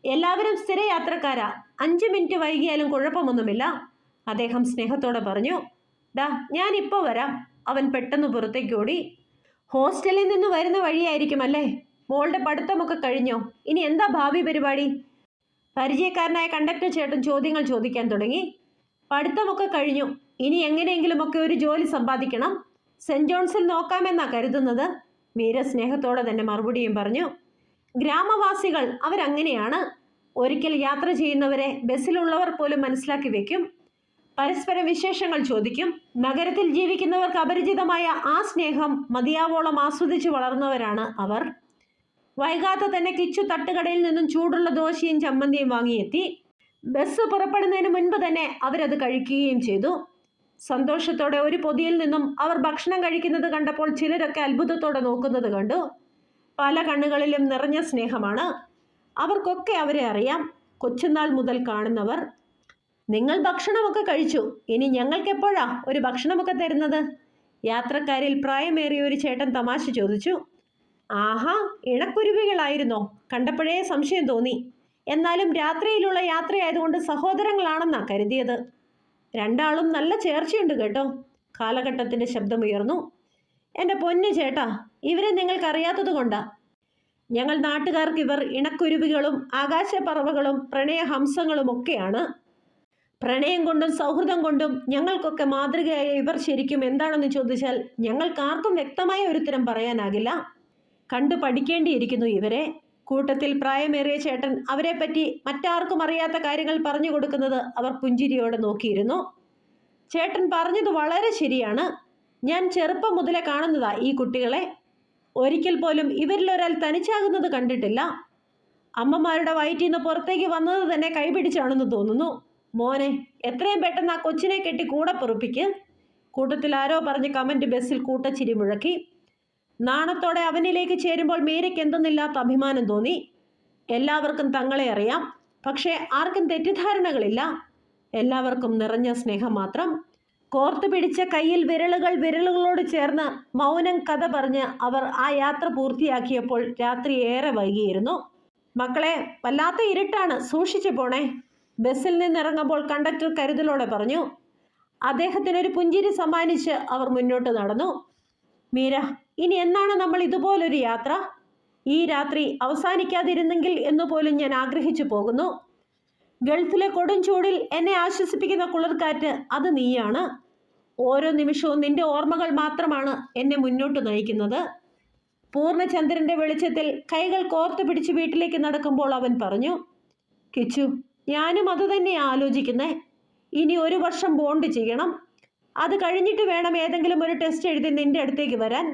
എല്ലാവരും സ്ഥിര യാത്രക്കാരാ. 5 മിനിറ്റ് വൈകിയാലും കുഴപ്പമൊന്നുമില്ല, അദ്ദേഹം സ്നേഹത്തോടെ പറഞ്ഞു. ഡാ, ഞാനിപ്പോൾ വരാം. അവൻ പെട്ടെന്ന് പുറത്തേക്ക് ഓടി. ഹോസ്റ്റലിൽ നിന്ന് വരുന്ന വഴിയായിരിക്കുമല്ലേ? മോളുടെ പഠിത്തമൊക്കെ കഴിഞ്ഞോ? ഇനി എന്താ ഭാവി പരിപാടി? പരിചയക്കാരനായ കണ്ടക്ടർ ചേട്ടൻ ചോദ്യങ്ങൾ ചോദിക്കാൻ തുടങ്ങി. പഠിത്തമൊക്കെ കഴിഞ്ഞു. ഇനി എങ്ങനെയെങ്കിലുമൊക്കെ ഒരു ജോലി സമ്പാദിക്കണം. സെൻറ് ജോൺസിൽ നോക്കാമെന്നാ കരുതുന്നത്. മീര സ്നേഹത്തോടെ തന്നെ മറുപടിയും പറഞ്ഞു. ഗ്രാമവാസികൾ അവരങ്ങനെയാണ്. ഒരിക്കൽ യാത്ര ചെയ്യുന്നവരെ ബസ്സിലുള്ളവർ പോലും മനസ്സിലാക്കി വെക്കും. പരസ്പരം വിശേഷങ്ങൾ ചോദിക്കും. നഗരത്തിൽ ജീവിക്കുന്നവർക്ക് അപരിചിതമായ ആ സ്നേഹം മതിയാവോളം ആസ്വദിച്ചു വളർന്നവരാണ് അവർ. വൈകാതെ തന്നെ കിച്ചു തട്ടുകടയിൽ നിന്നും ചൂടുള്ള ദോശയും ചമ്മന്തിയും വാങ്ങിയെത്തി. ബസ് പുറപ്പെടുന്നതിന് മുൻപ് തന്നെ അവരത് കഴിക്കുകയും ചെയ്തു. സന്തോഷത്തോടെ ഒരു പൊതിയിൽ നിന്നും അവർ ഭക്ഷണം കഴിക്കുന്നത് കണ്ടപ്പോൾ ചിലരൊക്കെ അത്ഭുതത്തോടെ നോക്കുന്നത് കണ്ടു. പല കണ്ണുകളിലും നിറഞ്ഞ സ്നേഹമാണ്. അവർക്കൊക്കെ അവരെ അറിയാം, കൊച്ചുനാൾ മുതൽ കാണുന്നവർ. നിങ്ങൾ ഭക്ഷണമൊക്കെ കഴിച്ചു, ഇനി ഞങ്ങൾക്കെപ്പോഴാ ഒരു ഭക്ഷണമൊക്കെ തരുന്നത്? യാത്രക്കാരിൽ പ്രായമേറിയ ഒരു ചേട്ടൻ തമാശ ചോദിച്ചു. ആഹാ, ഇണക്കുരുവികളായിരുന്നോ? കണ്ടപ്പോഴേ സംശയം തോന്നി. എന്നാലും രാത്രിയിലുള്ള യാത്രയായതുകൊണ്ട് സഹോദരങ്ങളാണെന്നാ കരുതിയത്. രണ്ടാളും നല്ല ചേർച്ചയുണ്ട് കേട്ടോ. കാലഘട്ടത്തിൻ്റെ ശബ്ദമുയർന്നു. എൻ്റെ പൊന്നു ചേട്ടാ, ഇവരെ നിങ്ങൾക്കറിയാത്തത് കൊണ്ടാ. ഞങ്ങൾ നാട്ടുകാർക്ക് ഇവർ ഇണക്കുരുവികളും ആകാശപ്പറവകളും പ്രണയഹംസങ്ങളും ഒക്കെയാണ്. പ്രണയം കൊണ്ടും സൗഹൃദം കൊണ്ടും ഞങ്ങൾക്കൊക്കെ മാതൃകയായ ഇവർ ശരിക്കും എന്താണെന്ന് ചോദിച്ചാൽ ഞങ്ങൾക്കാർക്കും വ്യക്തമായ ഒരുത്തരം പറയാനാകില്ല. കണ്ടു പഠിക്കേണ്ടിയിരിക്കുന്നു ഇവരെ. കൂട്ടത്തിൽ പ്രായമേറിയ ചേട്ടൻ അവരെപ്പറ്റി മറ്റാർക്കും അറിയാത്ത കാര്യങ്ങൾ പറഞ്ഞു കൊടുക്കുന്നത് അവർ പുഞ്ചിരിയോടെ നോക്കിയിരുന്നു. ചേട്ടൻ പറഞ്ഞത് വളരെ ശരിയാണ്. ഞാൻ ചെറുപ്പം മുതലേ കാണുന്നതാ ഈ കുട്ടികളെ. ഒരിക്കൽ പോലും ഇവരിലൊരാൾ തനിച്ചാകുന്നത് കണ്ടിട്ടില്ല. അമ്മമാരുടെ വയറ്റിൽ നിന്ന് പുറത്തേക്ക് വന്നത് തന്നെ കൈപിടിച്ചാണെന്ന് തോന്നുന്നു. മോനെ, എത്രയും പെട്ടെന്ന് ആ കൊച്ചിനെ കെട്ടി കൂടെ പൊറുപ്പിക്ക്. കൂട്ടത്തിൽ ആരോ പറഞ്ഞ് കമന്റ് ബസ്സിൽ കൂട്ടച്ചിരി മുഴക്കി. നാണത്തോടെ അവനിലേക്ക് ചേരുമ്പോൾ മീരയ്ക്ക് എന്തെന്നില്ലാത്ത അഭിമാനം തോന്നി. എല്ലാവർക്കും തങ്ങളെ അറിയാം, പക്ഷേ ആർക്കും തെറ്റിദ്ധാരണകളില്ല. എല്ലാവർക്കും നിറഞ്ഞ സ്നേഹം മാത്രം. കോർത്തു പിടിച്ച കയ്യിൽ വിരലുകളോട് ചേർന്ന് മൗനം കഥ പറഞ്ഞ് അവർ ആ യാത്ര പൂർത്തിയാക്കിയപ്പോൾ രാത്രി ഏറെ വൈകിയിരുന്നു. മക്കളെ, വല്ലാത്ത ഇരുട്ടാണ്, സൂക്ഷിച്ചു പോണേ. ബസ്സിൽ നിന്നിറങ്ങുമ്പോൾ കണ്ടക്ടർ കരുതലോടെ പറഞ്ഞു. അദ്ദേഹത്തിനൊരു പുഞ്ചിരി സമ്മാനിച്ച് അവർ മുന്നോട്ട് നടന്നു. മീര, ഇനി എന്നാണ് നമ്മൾ ഇതുപോലൊരു യാത്ര? ഈ രാത്രി അവസാനിക്കാതിരുന്നെങ്കിൽ എന്നുപോലും ഞാൻ ആഗ്രഹിച്ചു പോകുന്നു. ഗൾഫിലെ കൊടും ചൂടിൽ എന്നെ ആശ്വസിപ്പിക്കുന്ന കുളിർക്കാറ്റ് അത് നീയാണ്. ഓരോ നിമിഷവും നിന്റെ ഓർമ്മകൾ മാത്രമാണ് എന്നെ മുന്നോട്ട് നയിക്കുന്നത്. പൂർണ്ണചന്ദ്രന്റെ വെളിച്ചത്തിൽ കൈകൾ കോർത്തു പിടിച്ച് വീട്ടിലേക്ക് നടക്കുമ്പോൾ അവൻ പറഞ്ഞു. കിച്ചു, ഞാനും അതുതന്നെയാ ആലോചിക്കുന്നേ. ഇനി 1 വർഷം ബോണ്ട് ചെയ്യണം. അത് കഴിഞ്ഞിട്ട് വേണം ഏതെങ്കിലും ഒരു ടെസ്റ്റ് എഴുതി നിന്റെ അടുത്തേക്ക് വരാൻ.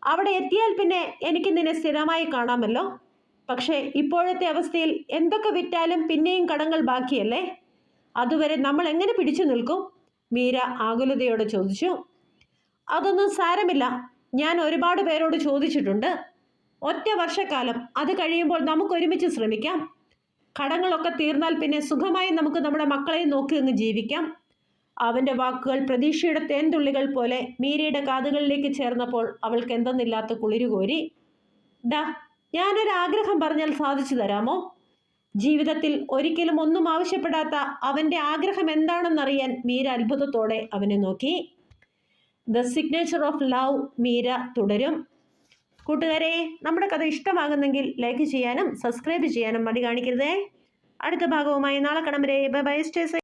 അവിടെ എത്തിയാൽ പിന്നെ എനിക്ക് നിന്നെ സ്ഥിരമായി കാണാമല്ലോ. പക്ഷേ ഇപ്പോഴത്തെ അവസ്ഥയിൽ എന്തൊക്കെ വിറ്റാലും പിന്നെയും കടങ്ങൾ ബാക്കിയല്ലേ. അതുവരെ നമ്മൾ എങ്ങനെ പിടിച്ചു നിൽക്കും? മീര ആകുലതയോടെ ചോദിച്ചു. അതൊന്നും സാരമില്ല, ഞാൻ ഒരുപാട് പേരോട് ചോദിച്ചിട്ടുണ്ട്. 1 വർഷക്കാലം, അത് കഴിയുമ്പോൾ നമുക്ക് ഒരുമിച്ച് ശ്രമിക്കാം. കടങ്ങളൊക്കെ തീർന്നാൽ പിന്നെ സുഖമായി നമുക്ക് നമ്മുടെ മക്കളെ നോക്കി അങ്ങ് ജീവിക്കാം. അവൻ്റെ വാക്കുകൾ പ്രതീക്ഷയുടെ തേൻതുള്ളികൾ പോലെ മീരയുടെ കാതുകളിലേക്ക് ചേർന്നപ്പോൾ അവൾക്ക് എന്തെന്നില്ലാത്ത കുളിരുകോരി. ഡാ, ഞാനൊരാഗ്രഹം പറഞ്ഞാൽ സാധിച്ചു തരാമോ? ജീവിതത്തിൽ ഒരിക്കലും ഒന്നും ആവശ്യപ്പെടാത്ത അവൻ്റെ ആഗ്രഹം എന്താണെന്നറിയാൻ മീര അത്ഭുതത്തോടെ അവനെ നോക്കി. The signature of love Meera തുടരും. കൂട്ടുകാരെ, നമ്മുടെ കഥ ഇഷ്ടമാകുന്നെങ്കിൽ ലൈക്ക് ചെയ്യാനും സബ്സ്ക്രൈബ് ചെയ്യാനും മടി കാണിക്കരുതേ. അടുത്ത ഭാഗവുമായി നാളെ കാണാം വരെ. Bye bye, stay safe.